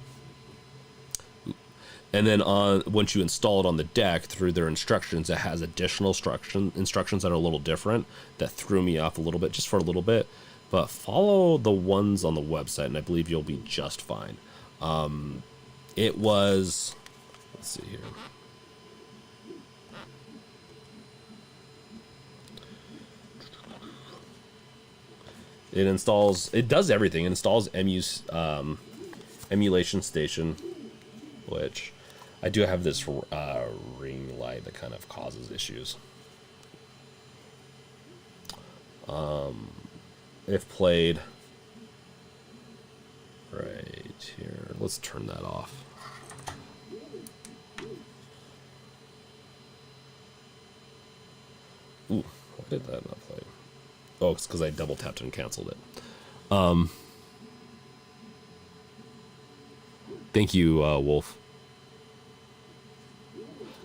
And then once you install it on the deck through their instructions, it has additional instructions that are a little different. That threw me off a little bit, just for a little bit. But follow the ones on the website, and I believe you'll be just fine. It was, let's see here. It does everything. It installs Emulation Station, which I do have this ring light that kind of causes issues. If played right here, let's turn that off. Ooh, why did that not play? Oh, it's because I double tapped and canceled it. Thank you, Wolf.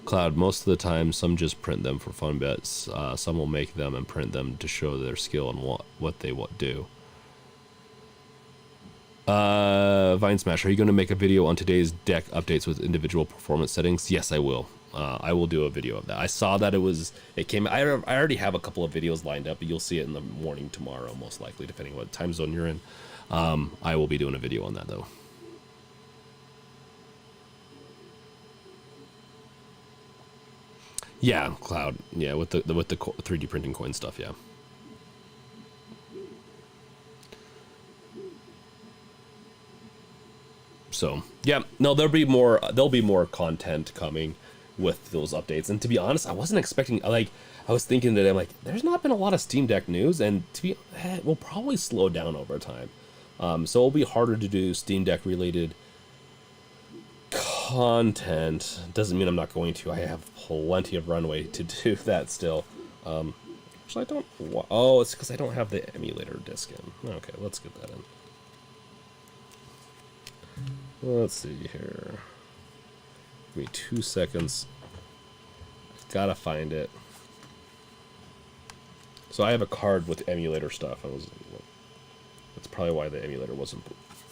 Cloud, most of the time, some just print them for fun, but some will make them and print them to show their skill and what they do. Vine Smash, are you going to make a video on today's deck updates with individual performance settings? Yes, I will. I will do a video of that. I saw that it came. I already have a couple of videos lined up, but you'll see it in the morning tomorrow, most likely, depending on what time zone you're in. I will be doing a video on that though. Yeah, Cloud. Yeah, with the 3D printing coin stuff. Yeah. So yeah, no, there'll be more content coming with those updates. And to be honest, I wasn't expecting, like, I was thinking that I'm like, there's not been a lot of Steam Deck news, and it will probably slow down over time. So it'll be harder to do Steam Deck related content. Doesn't mean I'm not going to. I have plenty of runway to do that still. Actually, I don't. Oh, it's because I don't have the emulator disc in. Okay, let's get that in. Let's see here. Give me 2 seconds. Gotta find it. So I have a card with emulator stuff. That's probably why the emulator wasn't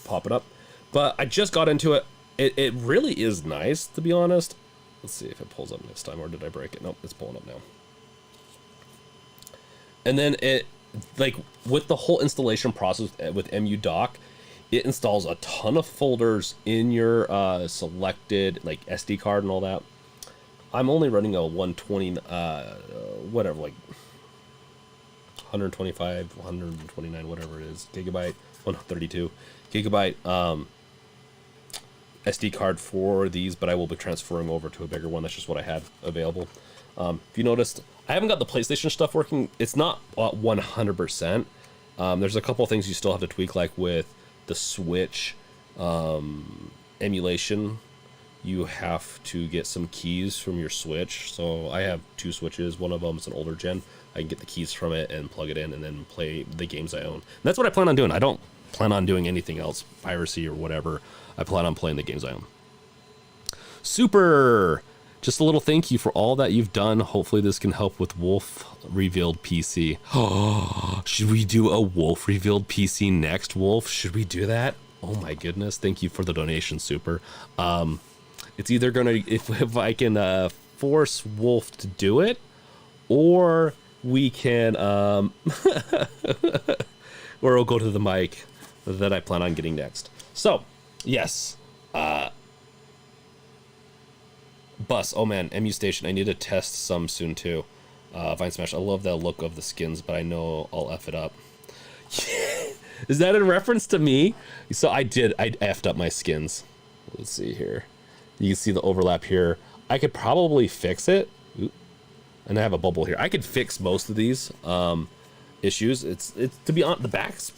popping up. But I just got into it. It really is nice, to be honest. Let's see if it pulls up next time, or did I break it? Nope, it's pulling up now. And then it, like, with the whole installation process with EmuDock, it installs a ton of folders in your selected, like, SD card and all that. I'm only running a 120, whatever, like 125, 129, whatever it is, gigabyte, 132 gigabyte SD card for these, but I will be transferring over to a bigger one. That's just what I had available. If you noticed, I haven't got the PlayStation stuff working. It's not 100%. There's a couple of things you still have to tweak, like with the Switch emulation. You have to get some keys from your Switch. So I have 2 Switches. One of them is an older gen. I can get the keys from it and plug it in and then play the games I own. And that's what I plan on doing. I don't plan on doing anything else, piracy or whatever. I plan on playing the games I own. Super! Just a little thank you for all that you've done. Hopefully this can help with Wolf Revealed PC. Oh, should we do a Wolf Revealed PC next, Wolf? Should we do that? Oh my goodness. Thank you for the donation, Super. It's either gonna, if I can force Wolf to do it, or we can, or we'll go to the mic that I plan on getting next. So, yes. Bus, oh man, MU Station, I need to test some soon too. Vine Smash, I love the look of the skins, but I know I'll F it up. Is that in reference to me? So I F'd up my skins. Let's see here. You can see the overlap here. I could probably fix it. Oop. And I have a bubble here. I could fix most of these issues. It's to be honest, the back's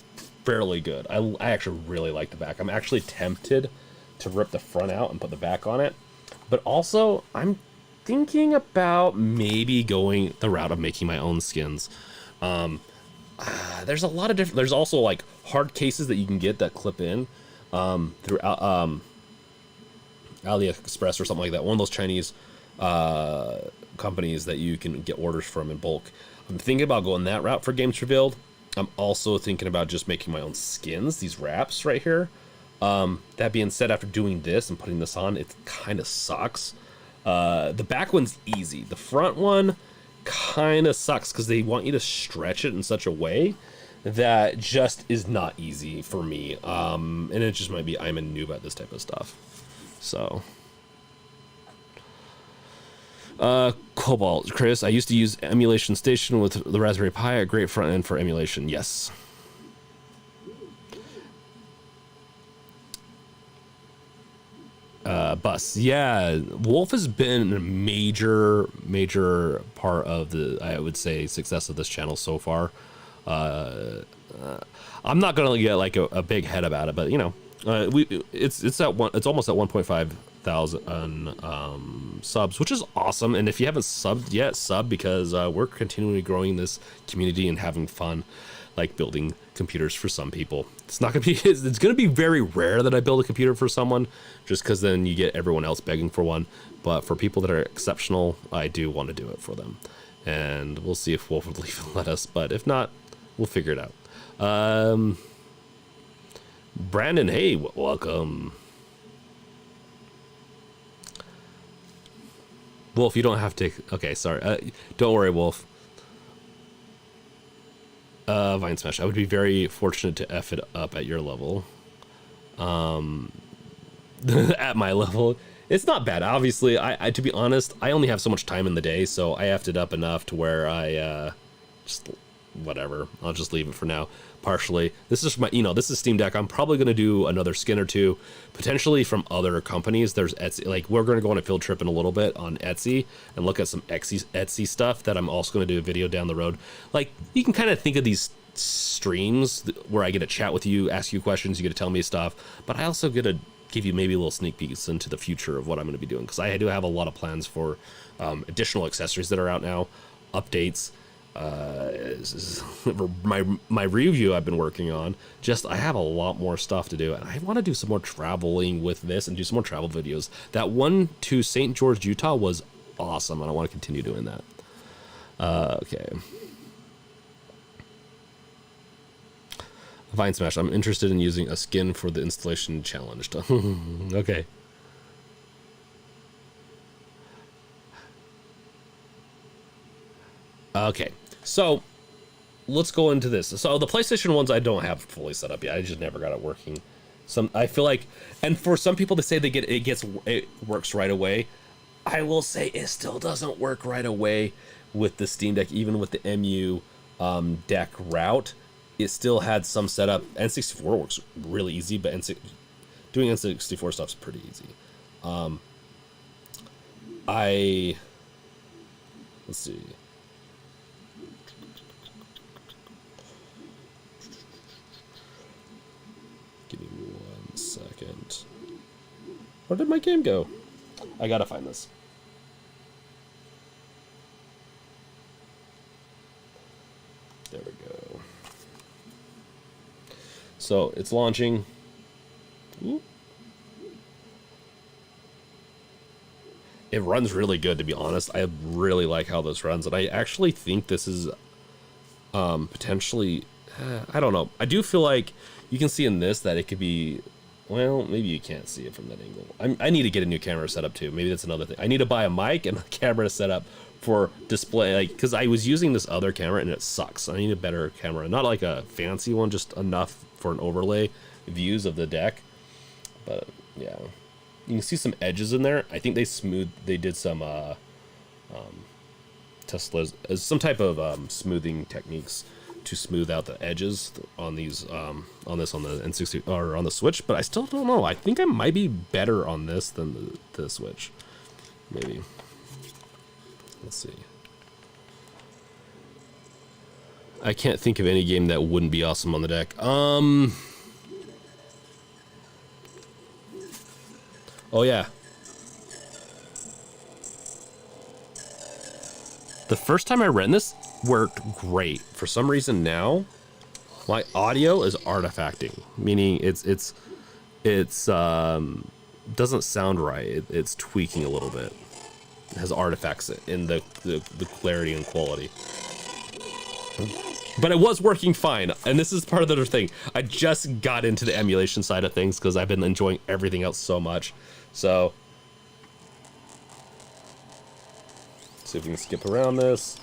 fairly good. I actually really like the back. I'm actually tempted to rip the front out and put the back on it. But also, I'm thinking about maybe going the route of making my own skins. There's a lot of different. There's also like hard cases that you can get that clip in through AliExpress or something like that. One of those Chinese companies that you can get orders from in bulk. I'm thinking about going that route for Games Revealed. I'm also thinking about just making my own skins, these wraps right here. That being said, after doing this and putting this on, it kind of sucks. The back one's easy. The front one kind of sucks because they want you to stretch it in such a way that just is not easy for me. And it just might be I'm a noob at this type of stuff. So, Cobalt, Chris, I used to use Emulation Station with the Raspberry Pi, a great front end for emulation. Yes. Bus, Yes, yeah. Wolf has been a major part of the, I would say, success of this channel so far. I'm not gonna get like a big head about it, but you know, it's almost at 1.5 thousand subs, which is awesome. And if you haven't subbed yet, sub, because we're continually growing this community and having fun, like building computers for some people. It's not gonna be, it's gonna be very rare that I build a computer for someone, just because then you get everyone else begging for one. But for people that are exceptional, I do want to do it for them, and we'll see if Wolf would even let us. But if not, we'll figure it out. Brandon, hey, welcome. Wolf, you don't have to. Okay, sorry. Don't worry, Wolf. Vine Smash. I would be very fortunate to F it up at your level. At my level, it's not bad. Obviously, I to be honest, I only have so much time in the day, so I effed it up enough to where I just whatever. I'll just leave it for now. Partially, this is my, this is Steam Deck. I'm probably going to do another skin or two, potentially from other companies. There's Etsy, like we're going to go on a field trip in a little bit on Etsy and look at some Etsy stuff that I'm also going to do a video down the road. Like, you can kind of think of these streams where I get to chat with you, ask you questions, you get to tell me stuff, but I also get to give you maybe a little sneak peeks into the future of what I'm going to be doing, because I do have a lot of plans for additional accessories that are out now, updates. My review I've been working on, just I have a lot more stuff to do, and I want to do some more traveling with this and do some more travel videos. That one to St. George, Utah was awesome, and I want to continue doing that. Okay. Vine Smash, I'm interested in using a skin for the installation challenge. Okay. Okay, so let's go into this. So the PlayStation ones I don't have fully set up yet. I just never got it working. I feel like, and for some people to say it works right away, I will say it still doesn't work right away with the Steam Deck. Even with the MU deck route, it still had some setup. N64 works really easy, but doing N64 stuff's pretty easy. Let's see. Give me 1 second. Where did my game go? I gotta find this. There we go. So it's launching. Ooh. It runs really good, to be honest. I really like how this runs, and I actually think this is potentially, I don't know. I do feel like you can see in this that it could be, well, maybe you can't see it from that angle. I need to get a new camera set up too. Maybe that's another thing. I need to buy a mic and a camera set up for display, like, because I was using this other camera and it sucks. I need a better camera, not like a fancy one, just enough for an overlay views of the deck. But yeah, you can see some edges in there. I think they did some Tesla's some type of smoothing techniques to smooth out the edges on these on the N60 or on the Switch, but I still don't know. I think I might be better on this than the Switch. Maybe. Let's see. I can't think of any game that wouldn't be awesome on the deck. Oh yeah. The first time I ran this worked great. For some reason now, my audio is artifacting, meaning it's doesn't sound right. It's tweaking a little bit. It has artifacts in the clarity and quality. But it was working fine, and this is part of the other thing. I just got into the emulation side of things because I've been enjoying everything else so much. So, see if we can skip around this.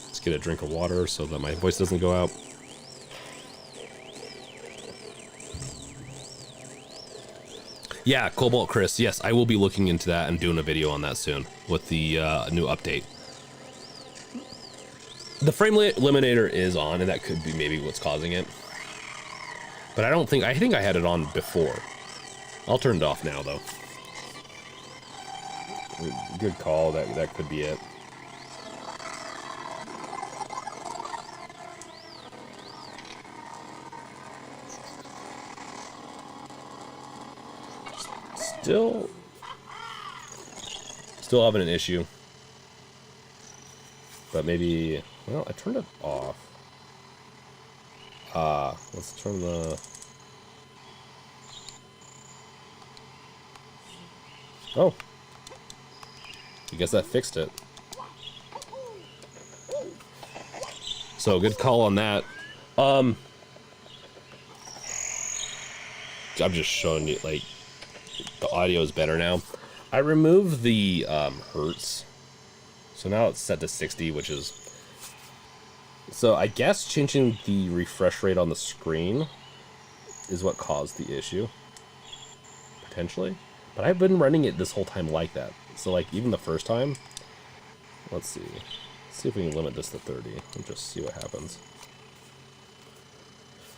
Let's get a drink of water so that my voice doesn't go out. Yeah, Cobalt Chris. Yes, I will be looking into that and doing a video on that soon with the new update. The frame eliminator is on, and that could be maybe what's causing it. But I think I had it on before. I'll turn it off now, though. Good call, that could be it. Still having an issue. But maybe, well, I turned it off. Let's turn the... Oh. I guess that fixed it. So, good call on that. I'm just showing you, like, the audio is better now. I removed the hertz. So now it's set to 60, which is... So I guess changing the refresh rate on the screen is what caused the issue. Potentially. But I've been running it this whole time like that. So like even the first time... Let's see. Let's see if we can limit this to 30 and just see what happens.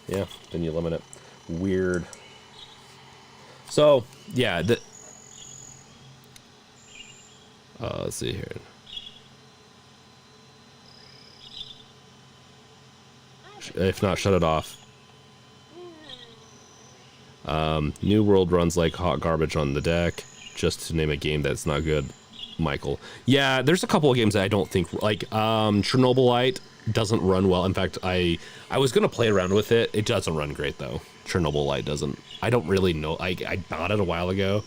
Yeah, then you limit it. Weird. So, yeah, let's see here. If not, shut it off. New World runs like hot garbage on the deck, just to name a game that's not good, Michael. Yeah, there's a couple of games that I don't think, like, Chernobylite doesn't run well. In fact, I was going to play around with it. It doesn't run great, though. Chernobylite doesn't. I don't really know. I bought it a while ago.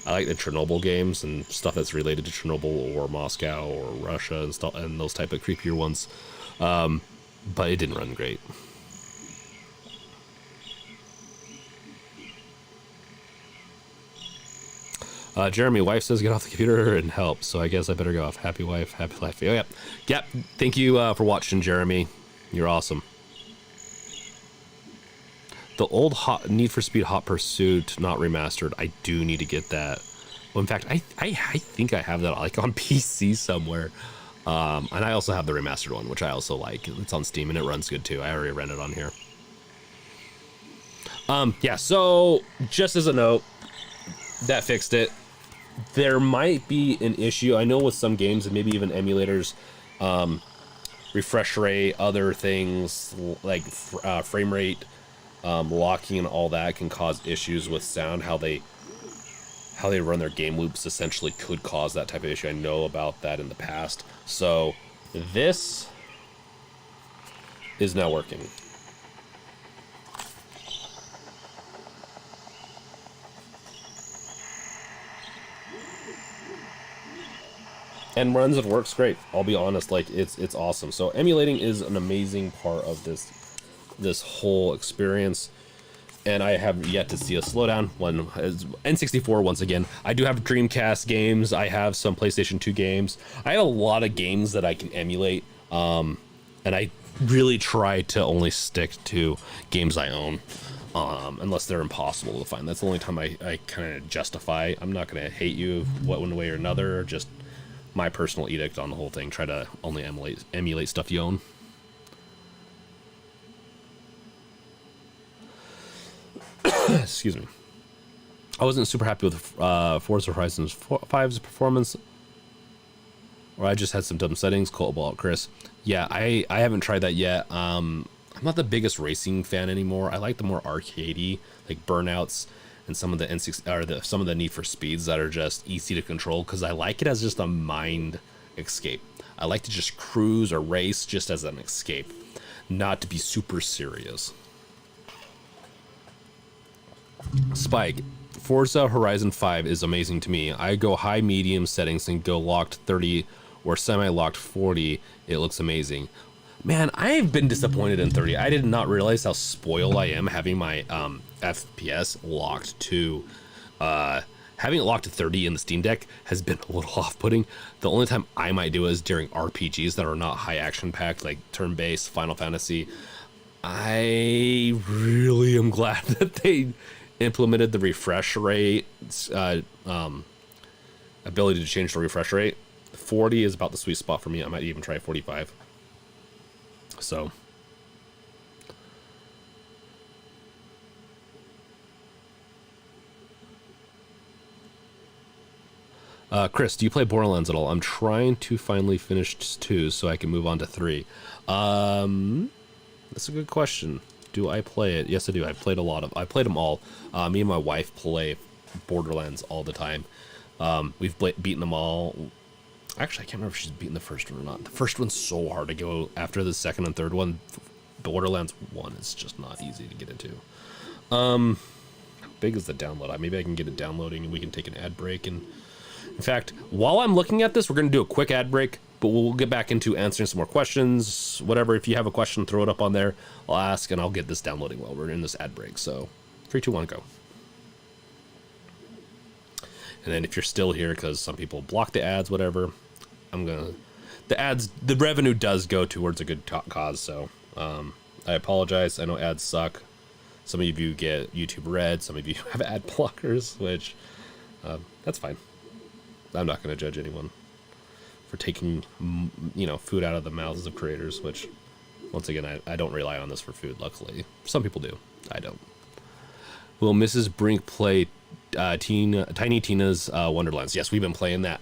I like the Chernobyl games and stuff that's related to Chernobyl or Moscow or Russia and stuff, and those type of creepier ones. But it didn't run great. Jeremy, wife says get off the computer and help, so I guess I better go off. Happy wife, happy life. Oh, yeah. Yep. Thank you for watching, Jeremy. You're awesome. The old Need for Speed Hot Pursuit, not remastered. I do need to get that. Well, in fact, I think I have that like on PC somewhere. And I also have the remastered one, which I also like. It's on Steam and it runs good too. I already rented it on here. Yeah, so just as a note, that fixed it. There might be an issue. I know with some games and maybe even emulators, refresh rate, other things like frame rate, locking and all that can cause issues with sound. How they run their game loops essentially could cause that type of issue. I know about that in the past. So this is now working. And runs and works great. I'll be honest, like it's awesome. So emulating is an amazing part of this whole experience. And I have yet to see a slowdown. One is N64 once again. I do have Dreamcast games. I have some PlayStation 2 games. I have a lot of games that I can emulate. And I really try to only stick to games I own. Unless they're impossible to find. That's the only time I kind of justify. I'm not going to hate you one way or another. Just my personal edict on the whole thing. Try to only emulate stuff you own. Excuse me. I wasn't super happy with Forza Horizon 5's performance. Or I just had some dumb settings. Cobalt, Chris. Yeah, I haven't tried that yet. I'm not the biggest racing fan anymore. I like the more arcadey, like Burnouts and some of the some of the Need for Speeds that are just easy to control, because I like it as just a mind escape. I like to just cruise or race just as an escape, not to be super serious. Spike, Forza Horizon 5 is amazing to me. I go high medium settings and go locked 30 or semi-locked 40. It looks amazing. Man, I've been disappointed in 30. I did not realize how spoiled I am having my FPS locked to... having it locked to 30 in the Steam Deck has been a little off-putting. The only time I might do it is during RPGs that are not high action-packed, like turn-based, Final Fantasy. I really am glad that they implemented the refresh rate, ability to change the refresh rate. 40 is about the sweet spot for me. I might even try 45. So Chris, do you play Borderlands at all? I'm trying to finally finish 2 so I can move on to 3. That's a good question. Do I play it? Yes, I do. I played I played them all. Me and my wife play Borderlands all the time. We've beaten them all. Actually, I can't remember if she's beaten the first one or not. The first one's so hard to go after the second and third one. Borderlands 1 is just not easy to get into. How big is the download? Maybe I can get it downloading and we can take an ad break. And in fact, while I'm looking at this, we're going to do a quick ad break, but we'll get back into answering some more questions. Whatever, if you have a question, throw it up on there. I'll ask and I'll get this downloading while we're in this ad break. So 3, 2, 1, go. And then if you're still here, because some people block the ads, whatever, the revenue does go towards a good cause. So I apologize. I know ads suck. Some of you get YouTube Red. Some of you have ad blockers, which that's fine. I'm not going to judge anyone for taking, food out of the mouths of creators, which, once again, I don't rely on this for food, luckily. Some people do. I don't. Will Mrs. Brink play Tiny Tina's Wonderlands? Yes, we've been playing that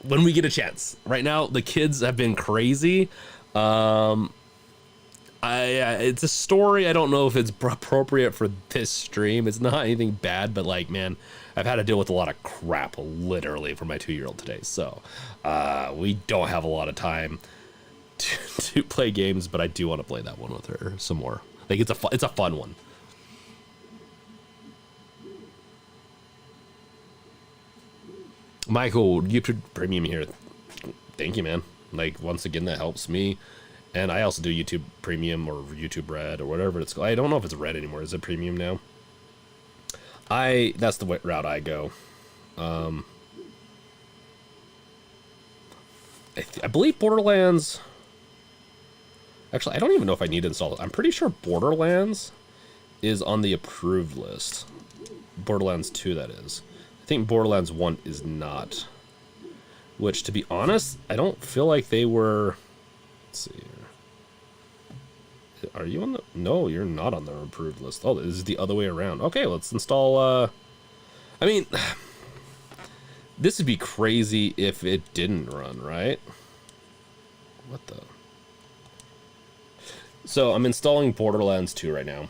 when we get a chance. Right now, the kids have been crazy. It's a story. I don't know if it's appropriate for this stream. It's not anything bad, but like, man, I've had to deal with a lot of crap literally for my 2-year-old today. So we don't have a lot of time to play games, but I do want to play that one with her some more. Like, it's a fun one. Michael, YouTube Premium here. Thank you, man. Like, once again, that helps me. And I also do YouTube Premium or YouTube Red or whatever it's called. I don't know if it's Red anymore. Is it Premium now? That's the route I go. I believe Borderlands... Actually, I don't even know if I need to install it. I'm pretty sure Borderlands is on the approved list. Borderlands 2, that is. I think Borderlands 1 is not. Which, to be honest, I don't feel like they were... Let's see here. Are you on the... No, you're not on the approved list. Oh, this is the other way around. Okay, let's install... I mean... This would be crazy if it didn't run, right? What the... So, I'm installing Borderlands 2 right now.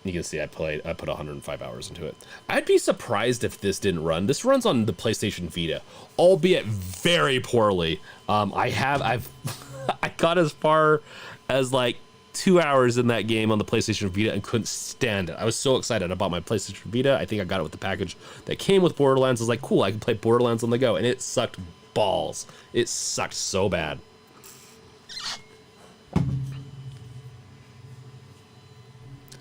You can see I put 105 hours into it. I'd be surprised if this didn't run. This runs on the PlayStation Vita, albeit very poorly. I got as far as like 2 hours in that game on the PlayStation Vita and couldn't stand it. I was so excited about my PlayStation Vita. I think I got it with the package that came with Borderlands. I was like, cool, I can play Borderlands on the go, and it sucked balls. It sucked so bad.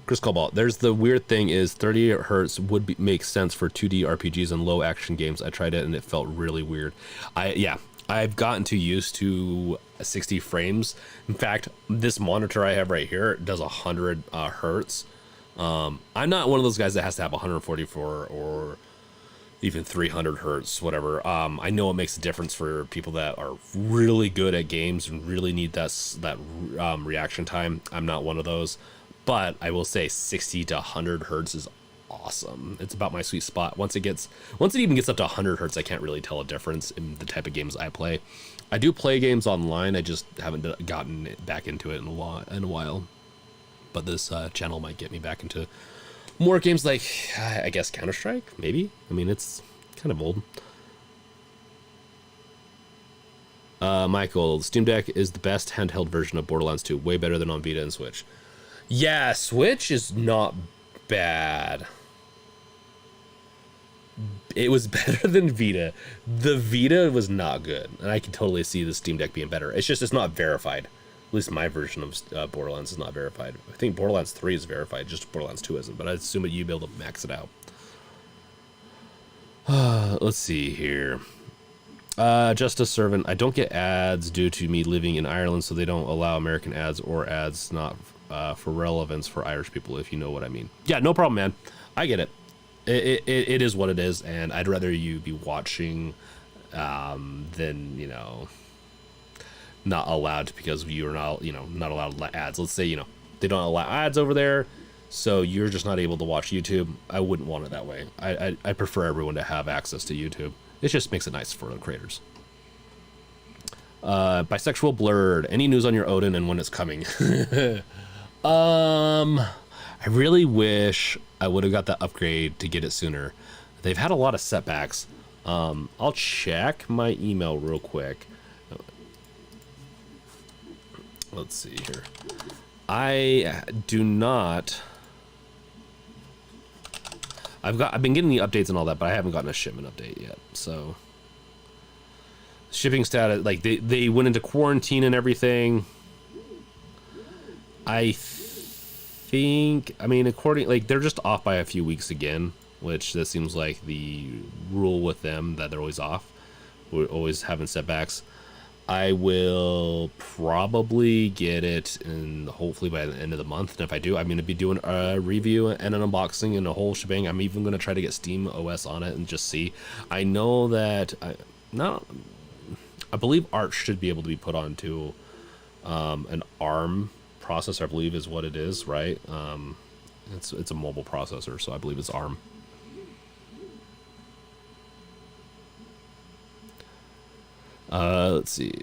Chris Cobalt, there's the weird thing is 30 hertz would make sense for 2D RPGs and low action games. I tried it and it felt really weird. I've gotten too used to 60 frames. In fact, this monitor I have right here does 100 hertz. I'm not one of those guys that has to have 144 or even 300 hertz, whatever. I know it makes a difference for people that are really good at games and really need that reaction time. I'm not one of those. But I will say 60 to 100 hertz is awesome. It's about my sweet spot. Once it even gets up to 100 hertz, I can't really tell a difference in the type of games I play. I do play games online. I just haven't gotten back into it in a while. But this channel might get me back into more games like, I guess, Counter-Strike, maybe? I mean, it's kind of old. Michael, Steam Deck is the best handheld version of Borderlands 2. Way better than on Vita and Switch. Yeah, Switch is not bad. It was better than Vita. The Vita was not good, and I can totally see the Steam Deck being better. It's just it's not verified. At least my version of Borderlands is not verified. I think Borderlands 3 is verified, just Borderlands 2 isn't, but I assume that you'd be able to max it out. Let's see here. Just a servant. I don't get ads due to me living in Ireland, so they don't allow American ads or ads not for relevance for Irish people, if you know what I mean. Yeah, no problem, man. I get it. It is what it is, and I'd rather you be watching than, not allowed because you're not, not allowed ads. Let's say, they don't allow ads over there. so you're just not able to watch YouTube. I wouldn't want it that way. I prefer everyone to have access to YouTube. It just makes it nice for the creators. Bisexual Blurred. Any news on your Odin and when it's coming? I really wish I would have got that upgrade to get it sooner. They've had a lot of setbacks. I'll check my email real quick. Let's see here. I do not. I've been getting the updates and all that, but I haven't gotten a shipment update yet. So shipping status, like they went into quarantine and everything. I think, I mean, according, like, they're just off by a few weeks again, which this seems like the rule with them, that they're always off. We're always having setbacks. I will probably get it, and hopefully by the end of the month. And if I do, I'm going to be doing a review and an unboxing and a whole shebang. I'm even going to try to get Steam OS on it and just see. I know that I believe Arch should be able to be put onto an ARM processor, I believe is what it is, right? It's a mobile processor, so I believe it's ARM. Let's see.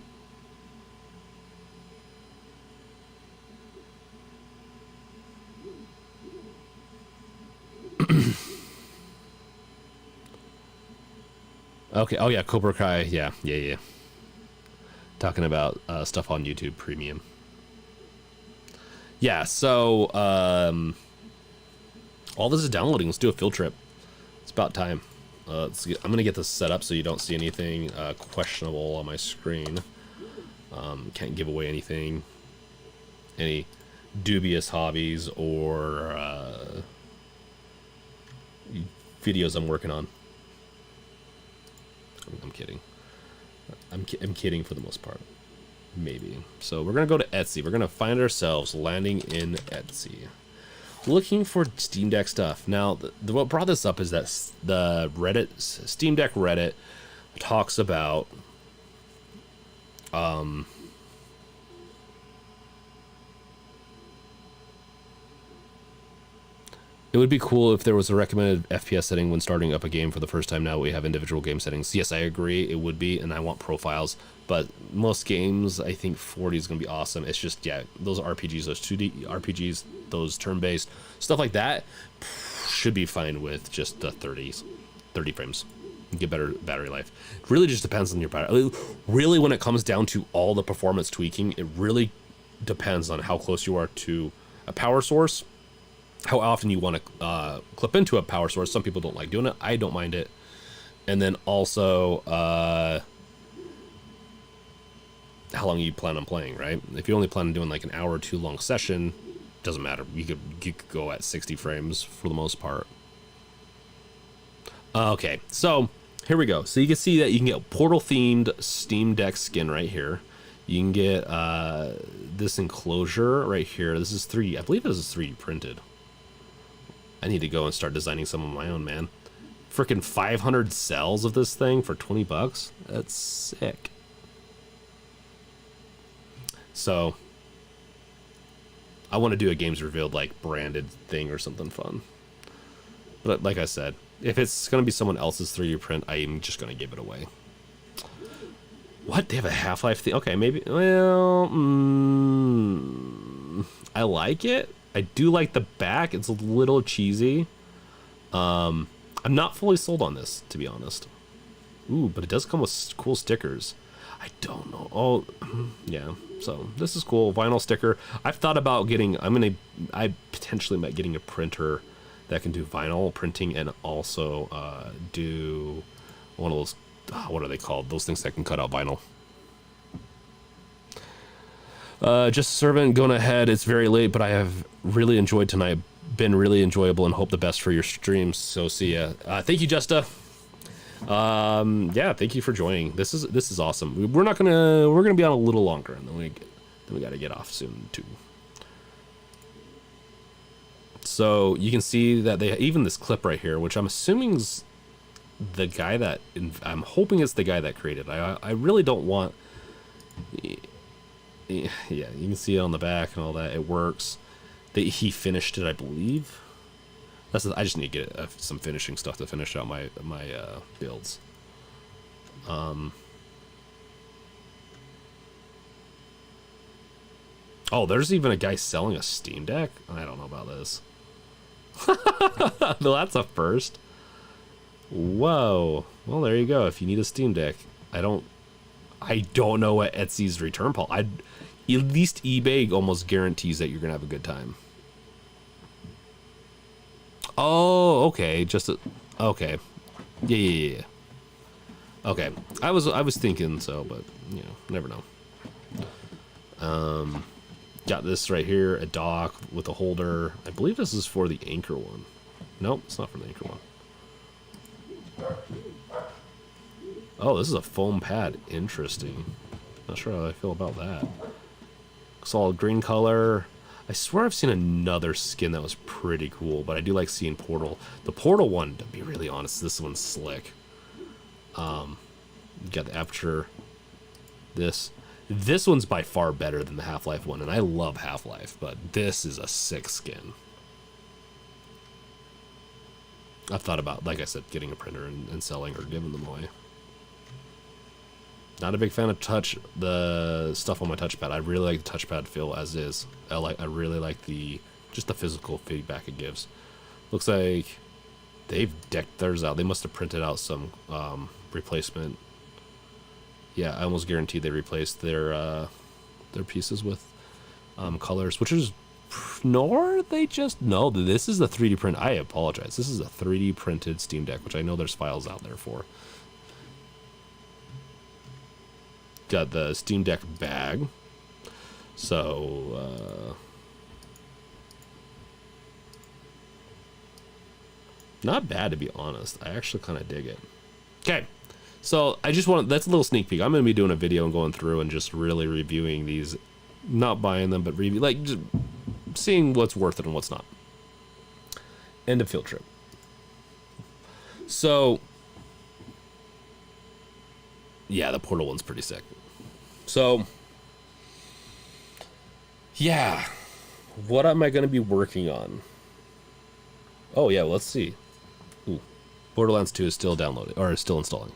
Okay. Oh yeah, Cobra Kai. Yeah. Talking about stuff on YouTube Premium. Yeah. So all this is downloading. Let's do a field trip. It's about time. I'm gonna get this set up so you don't see anything questionable on my screen. Can't give away anything, any dubious hobbies or videos I'm working on. I'm kidding. I'm kidding for the most part. Maybe. So we're gonna go to Etsy. We're gonna find ourselves landing in Etsy, looking for Steam Deck stuff. Now, what brought this up is that the Steam Deck Reddit talks about it would be cool if there was a recommended FPS setting when starting up a game for the first time. Now we have individual game settings. Yes, I agree, it would be, and I want profiles. But most games, I think 40 is going to be awesome. It's just, yeah, those RPGs, those 2D RPGs, those turn-based, stuff like that should be fine with just the 30 frames. Get better battery life. It really just depends on your battery. Really, when it comes down to all the performance tweaking, it really depends on how close you are to a power source, how often you want to clip into a power source. Some people don't like doing it. I don't mind it. And then also how long you plan on playing, right? If you only plan on doing like an hour or two long session, doesn't matter. You could go at 60 frames for the most part. Okay, so here we go. So you can see that you can get Portal themed Steam Deck skin right here. You can get this enclosure right here. This is 3D. I believe this is 3D printed. I need to go and start designing some of my own, man. Freaking 500 cells of this thing for 20 bucks. That's sick. So I want to do a games revealed like branded thing or something fun. But like I said, if it's going to be someone else's 3D print, I'm just going to give it away. What? They have a Half-Life thing? Okay, maybe. Well, I like it. I do like the back. It's a little cheesy. I'm not fully sold on this, to be honest. Ooh, but it does come with cool stickers. I don't know. Oh, yeah. So this is cool. Vinyl sticker. I've thought about getting. I potentially might getting a printer that can do vinyl printing and also do one of those. What are they called? Those things that can cut out vinyl. Just servant going ahead. It's very late, but I have really enjoyed tonight. Been really enjoyable and hope the best for your streams. So see ya. Thank you, Justa. Yeah, thank you for joining. This is awesome. We're gonna be on a little longer, and then we got to get off soon too. So you can see that they even this clip right here, which I'm assuming's the guy that I'm hoping it's the guy that created. I really don't want. Yeah, you can see it on the back and all that. It works. He finished it, I believe. I just need to get some finishing stuff to finish out my builds. Oh, there's even a guy selling a Steam Deck? I don't know about this. No, that's a first. Whoa. Well, there you go. If you need a Steam Deck. I don't know what Etsy's return policy. At least eBay almost guarantees that you're going to have a good time. Oh, okay. Okay. Yeah. Okay. I was thinking so, but, you know, never know. Got this right here, a dock with a holder. I believe this is for the anchor one. Nope, it's not for the anchor one. Oh, this is a foam pad. Interesting. Not sure how I feel about that. Solid green color. I swear I've seen another skin that was pretty cool, but I do like seeing Portal. The Portal one, to be really honest, this one's slick. You got the aperture. This one's by far better than the Half-Life one, and I love Half-Life, but this is a sick skin. I've thought about, like I said, getting a printer and selling or giving them away. Not a big fan of the stuff on my touchpad. I really like the touchpad feel as is. I really like just the physical feedback it gives. Looks like they've decked theirs out. They must have printed out some replacement. Yeah, I almost guarantee they replaced their pieces with colors, which is nor they just no. This is the 3D print. I apologize. This is a 3D printed Steam Deck, which I know there's files out there for. Got the Steam Deck bag. So not bad, to be honest. I actually kind of dig it. Okay. So that's a little sneak peek. I'm going to be doing a video and going through and just really reviewing these, not buying them, but just seeing what's worth it and what's not. End of field trip. So, yeah, the Portal one's pretty sick. So, yeah, what am I going to be working on? Oh yeah, well, let's see. Ooh, Borderlands 2 is still downloading, or is still installing.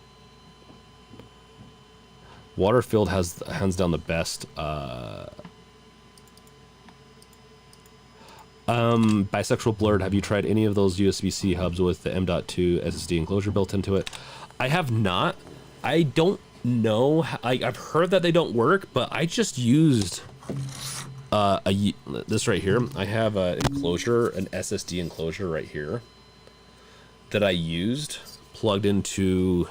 Waterfield has hands down the best bisexual blurred. Have you tried any of those USB-C hubs with the M.2 SSD enclosure built into it? I have not. I don't know. I've heard that they don't work, but I just used this right here. I have an SSD enclosure right here that I used, plugged into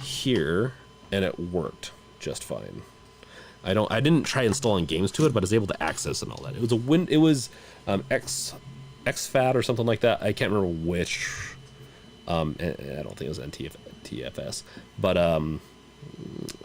here, and it worked just fine. I didn't try installing games to it, but I was able to access and all that. It was XFAT or something like that. I can't remember which. I don't think it was NTFS, but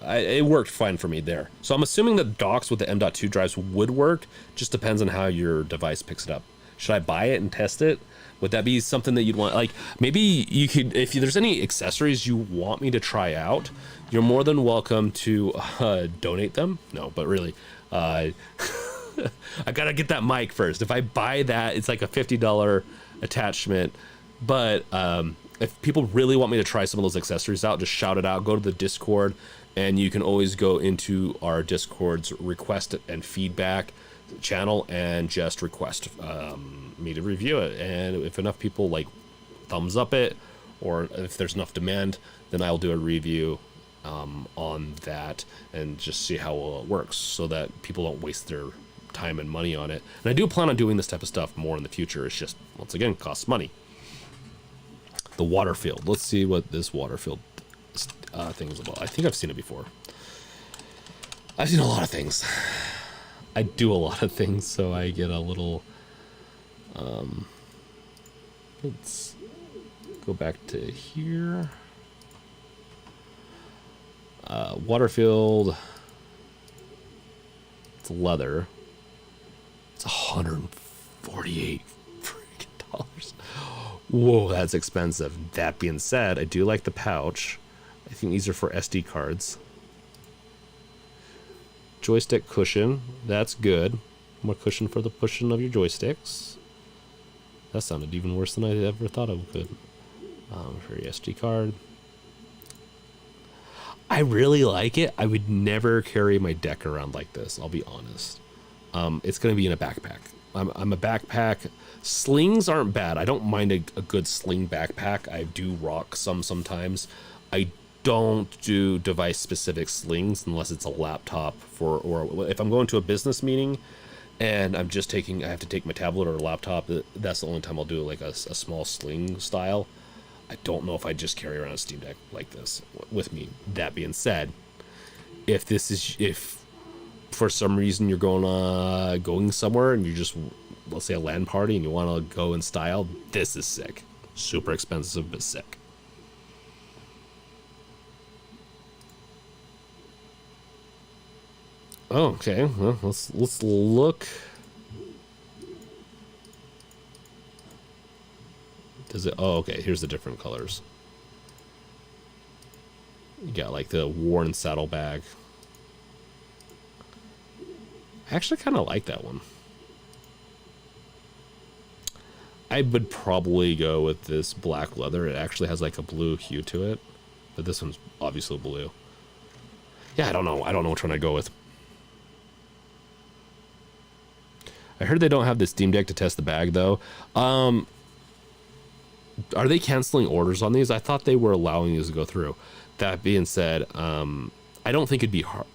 it worked fine for me there. So I'm assuming that docks with the M.2 drives would work. Just depends on how your device picks it up. Should I buy it and test it? Would that be something that you'd want? Like, maybe you could, if there's any accessories you want me to try out, you're more than welcome to donate them. No, but really, I gotta get that mic first. If I buy that, it's like a $50 attachment. But if people really want me to try some of those accessories out, just shout it out. Go to the Discord, and you can always go into our Discord's request and feedback channel and just request me to review it. And if enough people like thumbs up it, or if there's enough demand, then I'll do a review on that and just see how well it works, so that people don't waste their time and money on it. And I do plan on doing this type of stuff more in the future. It's just, once again, costs money. The Waterfield. Let's see what this Waterfield thing is about. I think I've seen it before. I've seen a lot of things. I do a lot of things, so I get a little... let's go back to here. Waterfield. It's leather. It's $148 freaking dollars. Whoa, that's expensive. That being said, I do like the pouch. I think these are for SD cards. Joystick cushion. That's good. More cushion for the pushing of your joysticks. That sounded even worse than I ever thought it could. For your SD card. I really like it. I would never carry my deck around like this, I'll be honest. It's going to be in a backpack. I'm a backpack. Slings aren't bad. I don't mind a good sling backpack. I do rock some sometimes. I don't do device-specific slings unless it's a laptop or if I'm going to a business meeting and I have to take my tablet or a laptop, that's the only time I'll do like a small sling style. I don't know if I just carry around a Steam Deck like this with me. That being said, if for some reason you're going somewhere and you're just, let's say a LAN party and you want to go in style, this is sick. Super expensive, but sick. Oh, okay. Well, let's look. Does it? Oh, okay. Here's the different colors. You got like the worn saddlebag. I actually kind of like that one. I would probably go with this black leather. It actually has like a blue hue to it, but this one's obviously blue. Yeah, I don't know. I don't know which one I'd go with. I heard they don't have the Steam Deck to test the bag though. Are they canceling orders on these? I thought they were allowing these to go through. That being said, I don't think it'd be hard.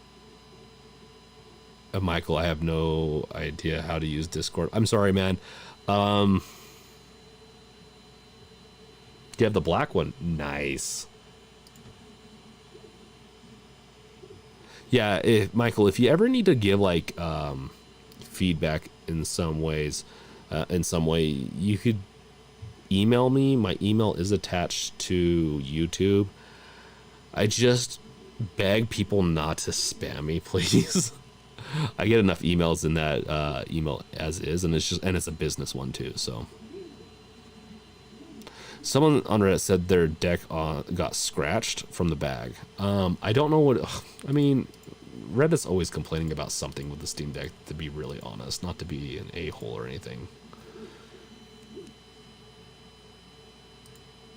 Michael, I have no idea how to use Discord. I'm sorry, man. You have the black one. Nice. Yeah, Michael, if you ever need to give like feedback in some ways, in some way, you could email me. My email is attached to YouTube. I just beg people not to spam me, please. I get enough emails in that email as is, and it's a business one too. So, someone on Reddit said their deck got scratched from the bag. I don't know what. I mean, Reddit's always complaining about something with the Steam Deck. To be really honest, not to be an a-hole or anything.